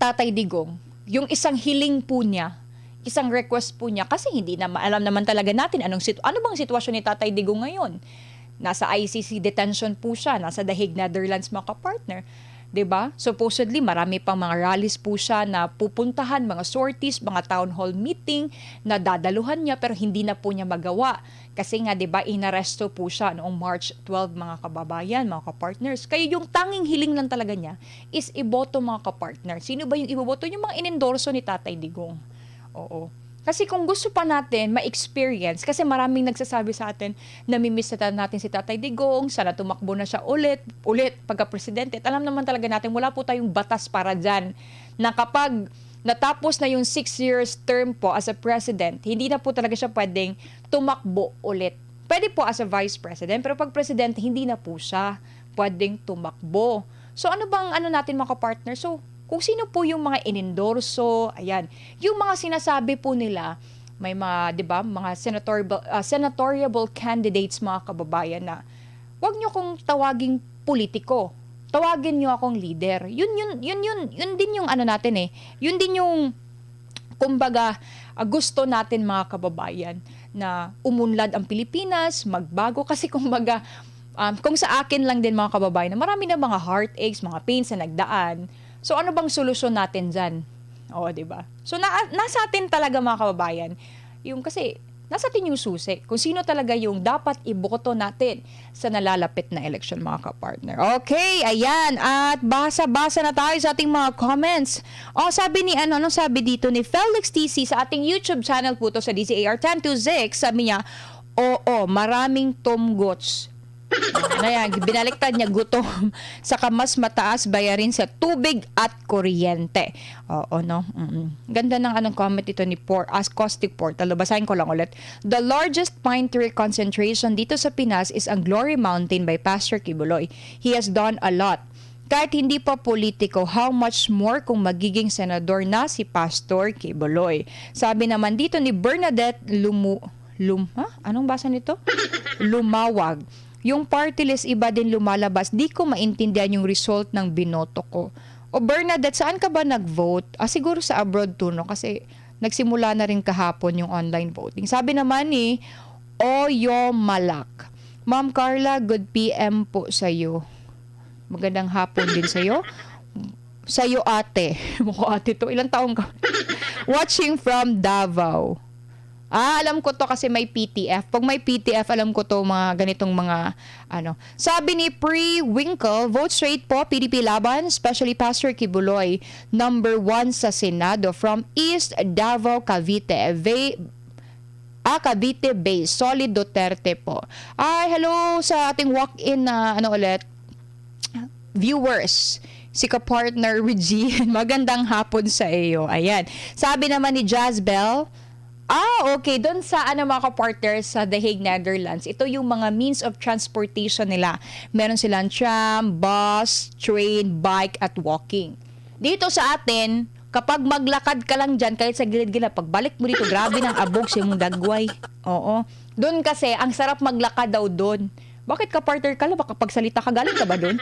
[SPEAKER 2] Tatay Digong, yung isang hiling po niya, isang request po niya kasi hindi na alam naman talaga natin ano bang sitwasyon ni Tatay Digong ngayon. Nasa ICC detention po siya, nasa The Hague, Netherlands mga kapartner. 'Di ba? Supposedly marami pang mga rallies po siya na pupuntahan, mga sorties, mga town hall meeting na dadaluhan niya pero hindi na po niya magawa. Kasi nga 'di ba inaresto po siya noong March 12 mga kababayan, mga kapartners. Kaya yung tanging hiling lang talaga niya is iboto mga kapartner. Sino ba yung iboboto? Yung mga inendorso ni Tatay Digong. Oo. Kasi kung gusto pa natin ma-experience, kasi maraming nagsasabi sa atin, namimiss na natin si Tatay Digong, sana tumakbo na siya ulit pagka-presidente. At alam naman talaga natin, wala po tayong batas para dyan, na kapag natapos na yung 6 years term po as a president, hindi na po talaga siya pwedeng tumakbo ulit. Pwede po as a vice president, pero pag presidente, hindi na po siya pwedeng tumakbo. So ano bang natin mga partner? So, kung sino po yung mga inendorso, ayan, yung mga sinasabi po nila, may mga, 'di ba, mga senatoriable candidates mga kababayan na wag niyo kong tawaging politiko. Tawagin niyo akong leader. Yun din yung natin eh. Yun din yung kumbaga gusto natin mga kababayan na umunlad ang Pilipinas, magbago kasi kumbaga kung sa akin lang din mga kababayan na marami na mga heartaches, mga pains na nagdaan. So, ano bang solusyon natin dyan? Oo, diba? So, nasa atin talaga mga kababayan. Kasi, nasa atin yung susi. Kung sino talaga yung dapat iboto natin sa nalalapit na election, mga kapartner. Okay, ayan. At basa-basa na tayo sa ating mga comments. Sabi ni, anong sabi dito ni Felix TC sa ating YouTube channel po to sa DZAR 1026. Sabi niya, oo, maraming tumgots. Binaliktad niya gutom saka mas mataas bayarin sa tubig at kuryente. Oo, no? Ganda ng comment ito ni Caustic Portal. Basahin ko lang ulit. The largest pine tree concentration dito sa Pinas is ang Glory Mountain by Pastor Quiboloy. He has done a lot. Kahit hindi pa politiko, how much more kung magiging senador na si Pastor Quiboloy. Sabi naman dito ni Bernadette Anong basa nito? Lumawag. Yung party list iba din lumalabas, di ko maintindihan yung result ng binoto ko. O Bernadette, saan ka ba nag-vote? Siguro sa abroad to, no? Kasi nagsimula na rin kahapon yung online voting. Sabi naman ni Oyo Malak, Ma'am Carla, good PM po sa'yo. Magandang hapon din sa'yo. Sa'yo ate. Mukha ate to. Ilang taong ka? Watching from Davao. Alam ko to kasi may PTF. Pag may PTF, alam ko to mga ganitong mga Sabi ni Pre-Winkle, vote straight po, PDP laban, especially Pastor Quiboloy, number 1 sa Senado from East Davao, Cavite. Cavite Bay, Solid Duterte po. Hello sa ating walk-in na viewers. Si ka-partner Regine, magandang hapon sa iyo. Ayan. Sabi naman ni Jazbel, okay. Doon sa mga ka-partner sa The Hague, Netherlands, ito yung mga means of transportation nila. Meron silang tram, bus, train, bike, at walking. Dito sa atin, kapag maglakad ka lang dyan, kahit sa gilid-gilid, pagbalik mo dito, grabe ng abog sa mong dagway. Oo. Doon kasi, ang sarap maglakad daw doon. Bakit ka-partner ka lang? Baka pagsalita ka, galing ka ba doon?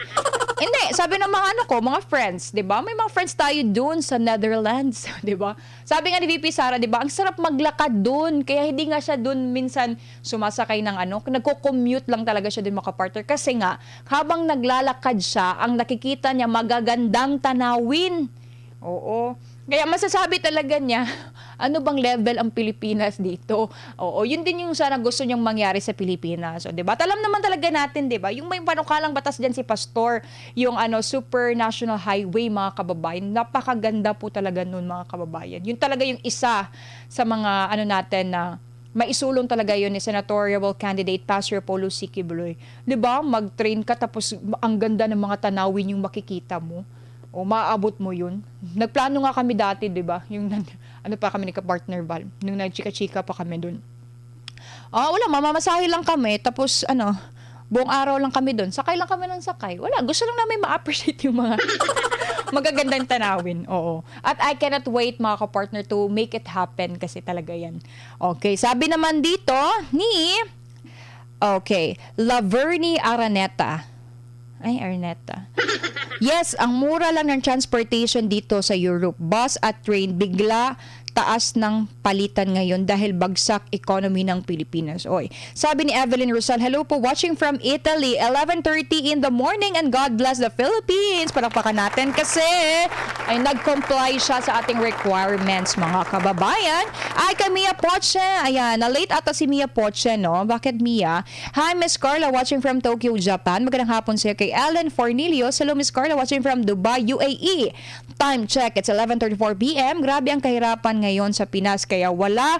[SPEAKER 2] Hindi. sabi ng mga mga friends, 'di ba? May mga friends tayo doon sa Netherlands, 'di ba? Sabi nga ni VP Sara, 'di ba? Ang sarap maglakad doon. Kaya hindi nga siya doon minsan sumasakay ng nagko-commute lang talaga siya doon, mga partner, kasi nga habang naglalakad siya, ang nakikita niya magagandang tanawin. Oo. Kaya masasabi talaga niya, ano bang level ang Pilipinas dito? Oo, yun din yung sana gusto niyang mangyari sa Pilipinas. So, 'di ba? Alam naman talaga natin, 'di ba? Yung may panukalang batas diyan si Pastor, yung Super National Highway, mga kababayan. Napakaganda po talaga noon, mga kababayan. Yun talaga yung isa sa mga natin na maisulong talaga yun ni senatorial candidate Pastor Apollo C. Kibuloy. 'Di ba? Mag-train ka tapos ang ganda ng mga tanawin yung makikita mo. O maaabot mo yun. Nagplano nga kami dati, 'di ba? Yung pa kami ni ka-partner Val, nung nagchika-chika pa kami doon. Wala, mamamasahe lang kami, tapos buong araw lang kami doon. Sakay lang kami ng sakay. Wala, gusto lang namin ma-appreciate yung mga magagandang tanawin. Oo. At I cannot wait, mga ka-partner, to make it happen kasi talaga yan. Okay, sabi naman dito ni Laverne Araneta. Ay, Arnetta. Yes, ang mura lang ng transportation dito sa Europe. Bus at train, bigla taas ng palitan ngayon dahil bagsak economy ng Pilipinas. Oy, sabi ni Evelyn Rosal, hello po, watching from Italy, 11:30 in the morning, and God bless the Philippines. Palakpakan natin kasi ay nag-comply siya sa ating requirements, mga kababayan. Ay, kay Mia Poche. Ayan, na-late ata si Mia Poche, no? Bakit Mia? Hi, Miss Carla, watching from Tokyo, Japan. Magandang hapon sa'yo. Kay Ellen Fornilios, hello Miss Carla, watching from Dubai, UAE. Time check, it's 11:34 p.m. Grabe ang kahirapan ngayon sa Pinas, kaya wala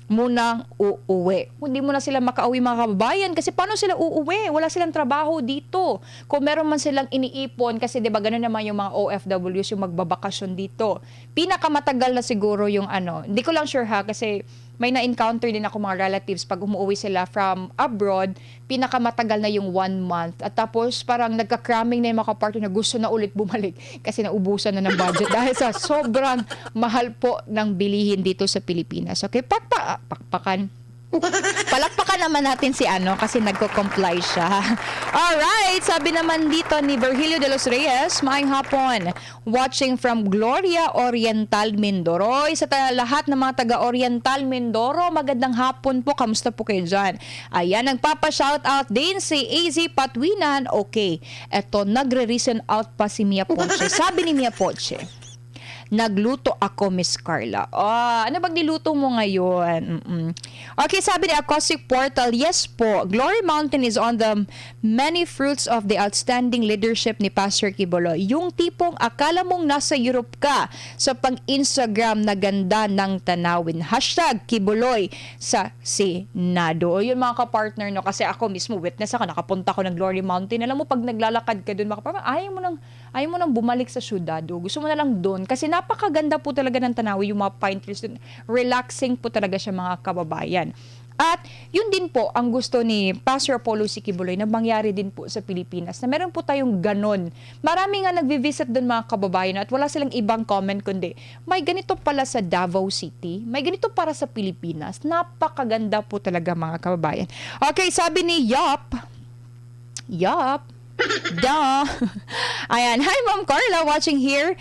[SPEAKER 2] munang uuwi. Hindi mo na sila makauwi, mga kababayan, kasi paano sila uuwi? Wala silang trabaho dito. Kung meron man silang iniipon, kasi 'di ba ganoon naman yung mga OFWs yung magbabakasyon dito. Pinakamatagal na siguro yung hindi ko lang sure ha, kasi may na-encounter din ako mga relatives pag umuwi sila from abroad, pinakamatagal na yung 1 month. At tapos parang nagka-cramming na yung mga partner na gusto na ulit bumalik kasi naubusan na ng budget dahil sa sobrang mahal po ng bilihin dito sa Pilipinas. Okay, palakpakan naman natin si kasi nagko-comply siya. Alright, sabi naman dito ni Virgilio de los Reyes, maayong hapon. Watching from Gloria Oriental, Mindoro. Sa lahat ng mga taga-Oriental, Mindoro, magandang hapon po. Kamusta po kayo dyan? Ayan, nagpapa-shoutout din si AZ Patwinan. Okay, eto, nagre-reason out pa si Mia Poche. Sabi ni Mia Poche, nagluto ako, Miss Carla. Ano bang niluto mo ngayon? Okay, sabi ni Acoustic Portal, yes po, Glory Mountain is on the many fruits of the outstanding leadership ni Pastor Kibuloy. Yung tipong akala mong nasa Europe ka sa pang-Instagram na ganda ng tanawin. #Kibuloy sa Senado. O yun, mga kapartner, no? Kasi ako mismo, witness ako, nakapunta ko ng Glory Mountain. Alam mo, pag naglalakad ka dun, ayaw mo nang bumalik sa syudad. Gusto mo na lang doon. Kasi napakaganda po talaga ng tanawin, yung mga pine trees dun. Relaxing po talaga siya, mga kababayan. At yun din po ang gusto ni Pastor Apollo C. Kibuloy na mangyari din po sa Pilipinas, na meron po tayong ganon. Marami nga nagvi-visit doon, mga kababayan, at wala silang ibang comment kundi may ganito pala sa Davao City, may ganito para sa Pilipinas. Napakaganda po talaga, mga kababayan. Okay, sabi ni Yup. Duh. Ayan, hi Ma'am Carla, watching here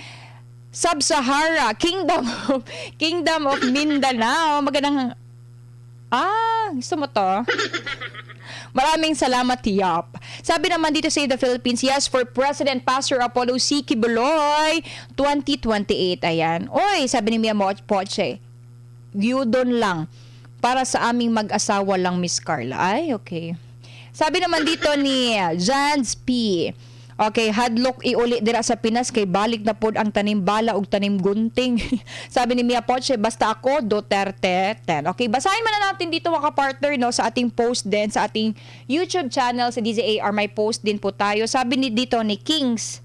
[SPEAKER 2] Sub-Sahara Kingdom of Mindanao. Magandang gusto mo to? Maraming salamat, Yap. Sabi naman dito sa The Philippines, yes, for President Pastor Apollo C. Kibuloy 2028. Ayan. Oy, sabi ni Mia Poche, gyudon lang para sa aming mag-asawa lang, Miss Carla. Ay, okay. Sabi naman dito ni Jans P. Okay, hadlok iuli dira sa Pinas kay balik na pod ang tanim bala ug tanim gunting. Sabi ni Mia Poche, basta ako Duterte 10. Okay, basahin man na natin dito, mga partner, no, sa ating post din sa ating YouTube channel sa DZAR, may post din po tayo. Sabi ni dito ni Kings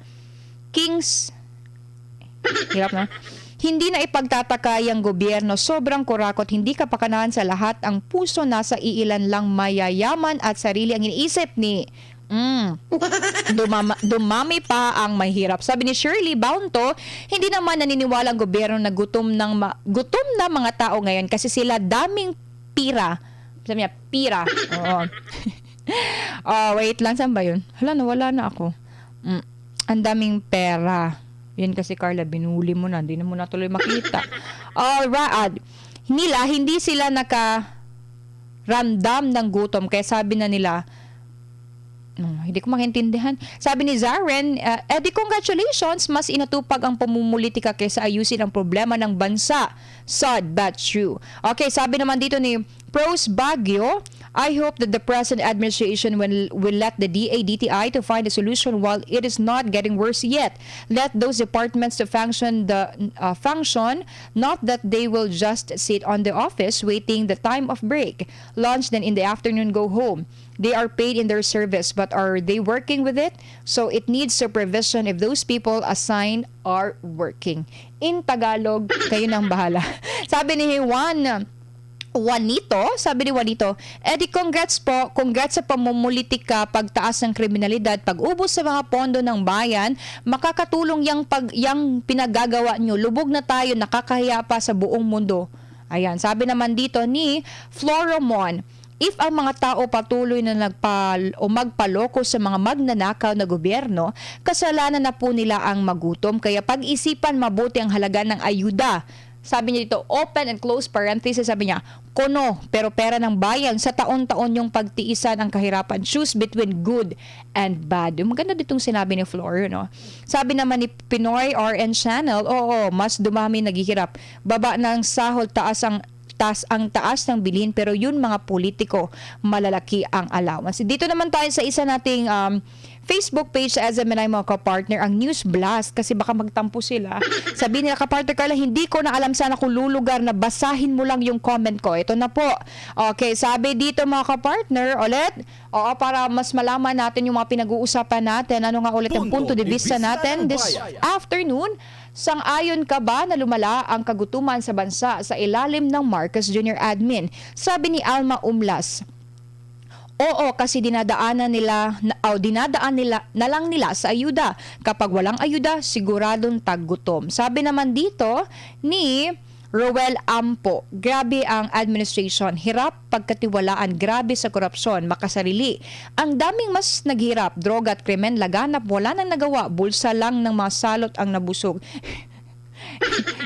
[SPEAKER 2] hirap na. Hindi na ipagtataka yung gobyerno, sobrang kurakot, hindi kapakanahan sa lahat, ang puso nasa iilan lang mayayaman at sarili ang iniisip ni dumami pa ang mahirap. Sabi ni Shirley Bounto, hindi naman naniniwala ang gobyerno na gutom na mga tao ngayon kasi sila daming pira. Sabi niya, pira. Oo. Wait lang, saan ba yun? Wala na ako. Ang daming pera. Yan kasi Carla, binuli mo na, hindi na mo na tuloy makita. Alright. Hindi sila nakaramdam ng gutom. Kaya sabi na nila, hindi ko maintindihan. Sabi ni Zaren, di congratulations, mas inatupag ang pamumulitika kaysa ayusin ang problema ng bansa. Sad but true. Okay, sabi naman dito ni Pros Baguio, I hope that the present administration will let the DA-DTI to find a solution while it is not getting worse yet. Let those departments to function, not that they will just sit on the office waiting the time of break, lunch, then in the afternoon go home. They are paid in their service, but are they working with it? So it needs supervision if those people assigned are working. In Tagalog, kayo nang bahala. Sabi ni Juanito, di congrats po, congrats sa pamumulitika, pagtaas ng kriminalidad, pag-ubos sa mga pondo ng bayan, makakatulong yang pinagagawa nyo. Lubog na tayo, nakakahiya pa sa buong mundo. Ayan, sabi naman dito ni Floromon, if ang mga tao patuloy na magpaloko sa mga magnanakaw na gobyerno, kasalanan na po nila ang magutom. Kaya pag-isipan mabuti ang halaga ng ayuda. Sabi niya dito, open and close parenthesis, sabi niya, kono, pero pera ng bayan, sa taon-taon yung pagtiisan ang kahirapan. Choose between good and bad. Yung maganda ditong sinabi ni Flor, no? Sabi naman ni Pinoy RN Channel, mas dumami naghihirap. Baba ng sahod, taas ng bilhin, pero yun mga politiko, malalaki ang allowance. Dito naman tayo sa isa nating Facebook page sa SMNI mga kapartner, ang News Blast, kasi baka magtampo sila. Sabi nila, kapartner Carla, hindi ko na alam sana kung lulugar na basahin mo lang yung comment ko. Ito na po. Okay, sabi dito mga kapartner, ulit, para mas malaman natin yung mga pinag-uusapan natin, ano nga ulit ang punto de vista natin this afternoon. Sang-ayon ka ba na lumala ang kagutuman sa bansa sa ilalim ng Marcos Jr. admin? Sabi ni Alma Umlas, oo, kasi dinadaan na lang nila sa ayuda. Kapag walang ayuda, siguradong taggutom. Sabi naman dito ni Roel Ampo, grabe ang administration, hirap pagkatiwalaan, grabe sa korupsyon, makasarili. Ang daming mas naghirap, droga at krimen, laganap, wala nang nagawa, bulsa lang ng mga salot ang nabusog.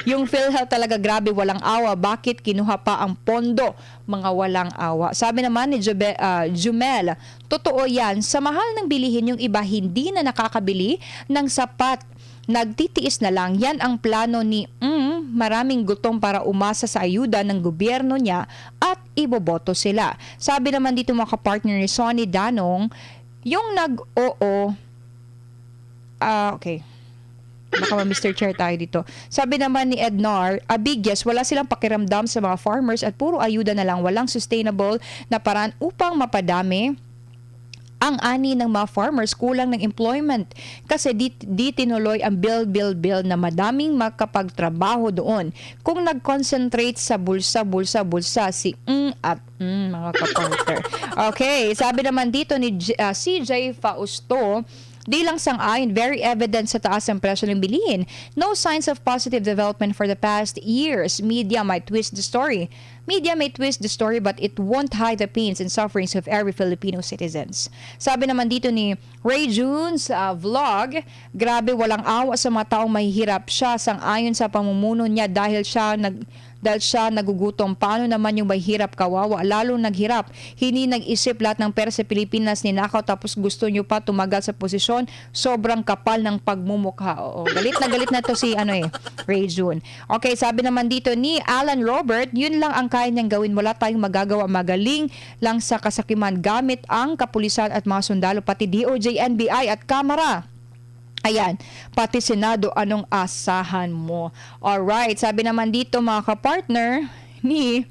[SPEAKER 2] Yung PhilHealth talaga grabe, walang awa. Bakit kinuha pa ang pondo? Mga walang awa. Sabi naman ni Jumel, totoo yan. Sa mahal ng bilihin, yung iba hindi na nakakabili ng sapat. Nagtitiis na lang. Yan ang plano ni maraming gutom para umasa sa ayuda ng gobyerno niya at iboboto sila. Sabi naman dito mga kapartner ni Sonny Danong, yung okay. Baka Mr. Chair tayo dito. Sabi naman ni Ednar, big yes, wala silang pakiramdam sa mga farmers at puro ayuda na lang, walang sustainable na paraan upang mapadami ang ani ng mga farmers, kulang ng employment kasi di tinuloy ang bill na madaming makapagtrabaho doon. Kung nag-concentrate sa bulsa si mga kapartner. Okay, sabi naman dito ni CJ Fausto, di lang sang-ayon, very evident sa taas ang presyo ng bilihin. No signs of positive development for the past years. Media might twist the story, but it won't hide the pains and sufferings of every Filipino citizens. Sabi naman dito ni Ray June's vlog, grabe walang awa sa mga taong mahihirap. Siya sang-ayon sa pamumuno niya dahil siya nagugutom. Paano naman yung may hirap, kawawa, lalo naghirap. Hindi nag-isip, lahat ng pera sa Pilipinas ninakaw tapos gusto nyo pa tumagal sa posisyon. Sobrang kapal ng pagmumukha. Oo, galit na to si Ray June. Okay, sabi naman dito ni Alan Robert, yun lang ang kaya niyang gawin. Wala tayong magagawa, magaling lang sa kasakiman gamit ang kapulisan at mga sundalo, pati DOJ, NBI at Kamara. Ayan, pati Senado, anong asahan mo? Alright, sabi naman dito mga kapartner ni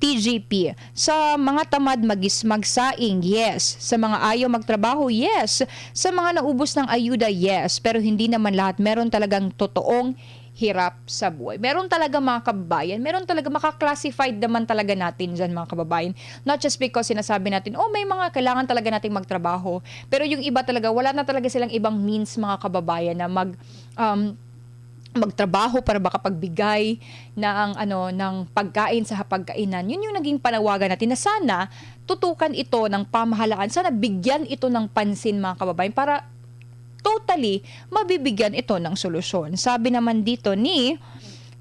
[SPEAKER 2] TGP, sa mga tamad magsaing, yes. Sa mga ayaw magtrabaho, yes. Sa mga naubos ng ayuda, yes. Pero hindi naman lahat. Meron talagang totoong hirap sa buhay. Meron talaga mga kababayan, meron talaga maka-classified naman talaga natin dyan mga kababayan. Not just because sinasabi natin, may mga kailangan talaga nating magtrabaho. Pero yung iba talaga, wala na talaga silang ibang means mga kababayan na magtrabaho para makapagbigay ng pagkain sa hapagkainan. Yun yung naging panawagan natin na sana tutukan ito ng pamahalaan, sana bigyan ito ng pansin mga kababayan para totally mabibigyan ito ng solusyon. Sabi naman dito ni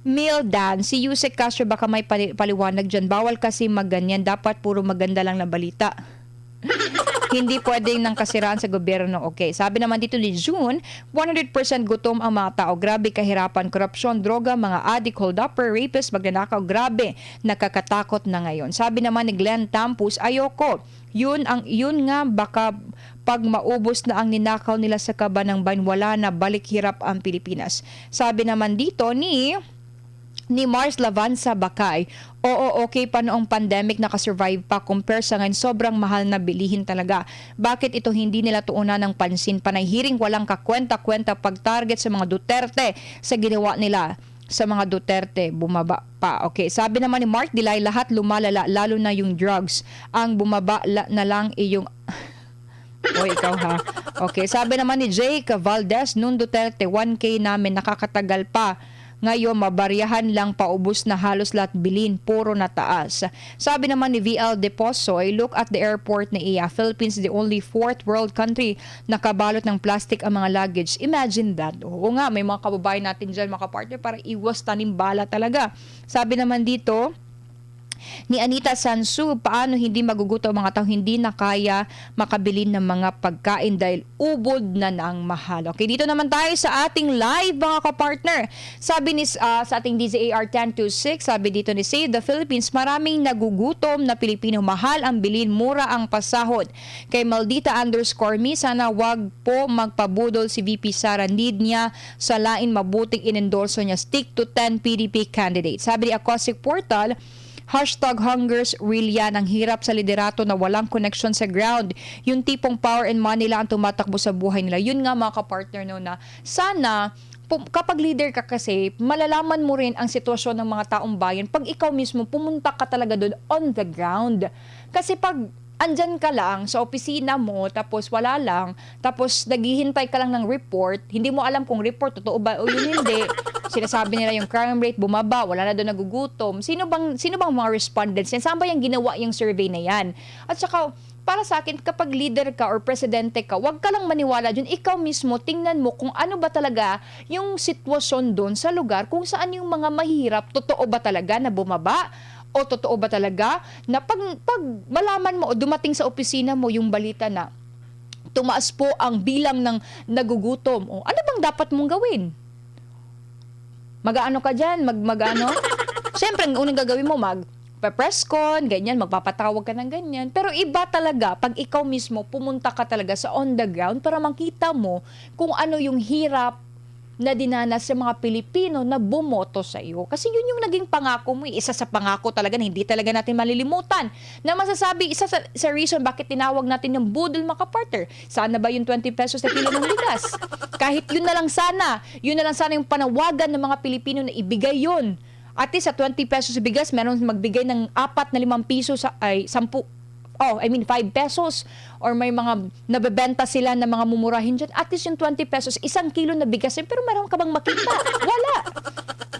[SPEAKER 2] Mildan, si Yusek Castro baka may paliwanag dyan. Bawal kasi magganyan. Dapat puro maganda lang na balita. Hindi pwedeng nang kasiraan sa gobyerno. Okay. Sabi naman dito ni June, 100% gutom ang mga tao. Grabe kahirapan, korupsyon, droga, mga addict, hold-upper, rapist, magnanakaw. Grabe, nakakatakot na ngayon. Sabi naman ni Glenn Tampus, ayoko. Yun nga baka pag maubos na ang ninakaw nila sa kaba ng bayan, wala na, balik hirap ang Pilipinas. Sabi naman dito ni Mars Lavanza Bakay, oo, okay pa noong pandemic, nakasurvive pa. Compare sa ngayon, sobrang mahal na bilihin talaga. Bakit ito hindi nila tuunan ng pansin? Panay hearing, walang kakwenta-kwenta pag-target sa mga Duterte sa ginawa nila sa mga Duterte, bumaba pa. Okay, sabi naman ni Mark Dilay, lahat lumalala, lalo na yung drugs. Ang bumaba na lang iyong... O ikaw ha. Okay, sabi naman ni Jake Valdez, noon Duterte, 1K namin, nakakatagal pa. Ngayon, mabaryahan lang, paubos na halos lahat bilin, puro na taas. Sabi naman ni VL Deposoy, look at the airport na iya. Philippines is the only fourth world country na kabalot ng plastic ang mga luggage. Imagine that. Oo nga, may mga kababayan natin dyan, mga kapartner, para iwas tanimbala talaga. Sabi naman dito, ni Anita Sansu, paano hindi magugutom ang mga tao, hindi na kaya makabili ng mga pagkain dahil ubod na ng mahal. Okay, dito naman tayo sa ating live mga kapartner. Sabi ni sa ating DZAR 1026, sabi dito ni Save the Philippines, maraming nagugutom na Pilipino, mahal ang bilhin, mura ang pasahod. Kay Maldita_me, sana wag po magpabudol si VP Sara, need niya sa lain mabuting inendorso niya, stick to 10 PDP candidates. Sabi ni Akosik Portal, #hungers real yan. Ang hirap sa liderato na walang connection sa ground. Yung tipong power and money lang ang tumatakbo sa buhay nila. Yun nga mga kapartner no, na sana kapag leader ka kasi, malalaman mo rin ang sitwasyon ng mga taong bayan pag ikaw mismo pumunta ka talaga doon on the ground. Kasi pag andyan ka lang sa opisina mo, tapos wala lang, tapos naghihintay ka lang ng report, hindi mo alam kung report, totoo ba o yun hindi. Sinasabi nila yung crime rate bumaba, wala na doon nagugutom. Sino bang mga respondents? Saan ba yung ginawa yung survey na yan? At saka, para sa akin, kapag leader ka or presidente ka, wag ka lang maniwala dyan. Ikaw mismo, tingnan mo kung ano ba talaga yung sitwasyon doon sa lugar, kung saan yung mga mahirap, totoo ba talaga na bumaba? O totoo ba talaga na pag malaman mo o dumating sa opisina mo yung balita na tumaas po ang bilang ng nagugutom, o ano bang dapat mong gawin? Mag-ano ka dyan? Mag-ano? Siyempre, ang unang gagawin mo, press con, ganyan, magpapatawag ka ng ganyan. Pero iba talaga, pag ikaw mismo, pumunta ka talaga sa on the ground para makita mo kung ano yung hirap na dinanas sa mga Pilipino na bumoto sa iyo. Kasi yun yung naging pangako mo. Isa sa pangako talaga na hindi talaga natin malilimutan. Na masasabi, isa sa reason bakit tinawag natin yung budol mga kapartner. Sana ba yung 20 pesos na kilo ng bigas? Kahit yun na lang sana. Yun na lang sana yung panawagan ng mga Pilipino na ibigay yun. At least sa 20 pesos sa bigas, meron magbigay ng 4 na 5 piso ay 10 5 pesos, or may mga nabebenta sila na mga mumurahin dyan, at least yung 20 pesos, 1 kilo na bigas, pero meron ka bang makita? Wala.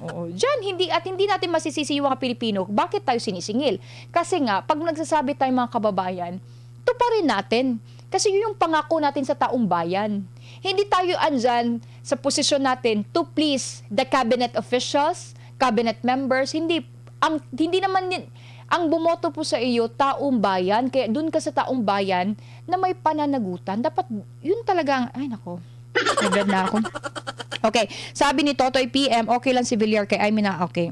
[SPEAKER 2] Oo, dyan, hindi natin masisisi yung mga Pilipino. Bakit tayo sinisingil? Kasi nga, pag nagsasabi tayo mga kababayan, tuparin natin. Kasi yun yung pangako natin sa taong bayan. Hindi tayo andyan sa posisyon natin to please the cabinet officials, cabinet members, hindi naman ang bumoto po sa iyo, taong bayan. Kaya dun ka sa taong bayan na may pananagutan. Dapat, yun talaga ang... Ay, nako. Nagad na ako. Okay. Sabi ni Totoy PM, okay lang si Villar kay Aimee. Okay.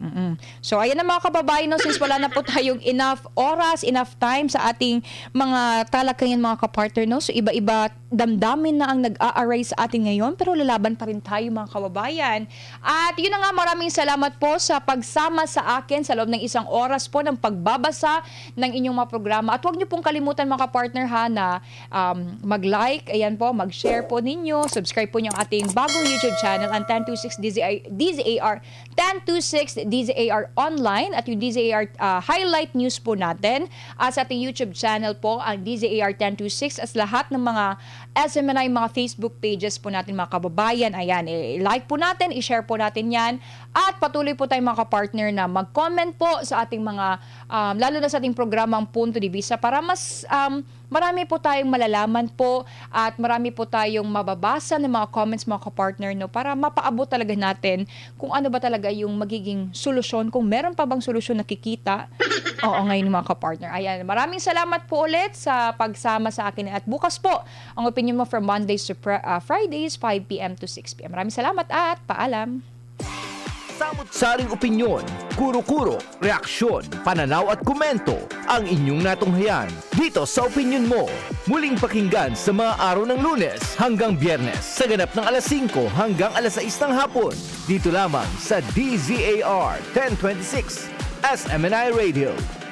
[SPEAKER 2] So, ayan na mga kababayan, no, since wala na po tayong enough oras, enough time sa ating mga talakayan mga kapartner, no? So, iba-iba damdamin na ang nag-a-array sa atin ngayon, pero lalaban pa rin tayo mga kababayan. At yun na nga, maraming salamat po sa pagsama sa akin sa loob ng 1 oras po ng pagbabasa ng inyong mga programa. At huwag niyo pong kalimutan mga kapartner ha na mag-like, ayan po, mag-share po ninyo, subscribe po niyo ang ating bagong YouTube channel, ang 1026 DZAR 1026 DZAR online at yung DZAR highlight news po natin sa ating YouTube channel po, ang DZAR 1026, as lahat ng mga SMNI, mga Facebook pages po natin mga kababayan. Ayan, i-like po natin, i-share po natin yan. At patuloy po tayong mga partner na mag-comment po sa ating mga, lalo na sa ating programang Punto de Vista para mas marami po tayong malalaman po at marami po tayong mababasa ng mga comments mga kapartner, no, para mapaabot talaga natin kung ano ba talaga yung magiging solusyon, kung meron pa bang solusyon nakikita. Oo, ngayon mga kapartner. Ayan, maraming salamat po ulit sa pagsama sa akin at bukas po ang opinion mo from Mondays to Fridays 5 p.m. to 6 p.m. Maraming salamat at paalam.
[SPEAKER 1] Samot-saring opinyon, kuro-kuro, reaksyon, pananaw at komento ang inyong natunghayan dito sa Opinyon Mo. Muling pakinggan sa mga araw ng Lunes hanggang Biyernes sa ganap ng alas 5 hanggang alas 6 ng hapon dito lamang sa DZAR 1026 SMNI Radio.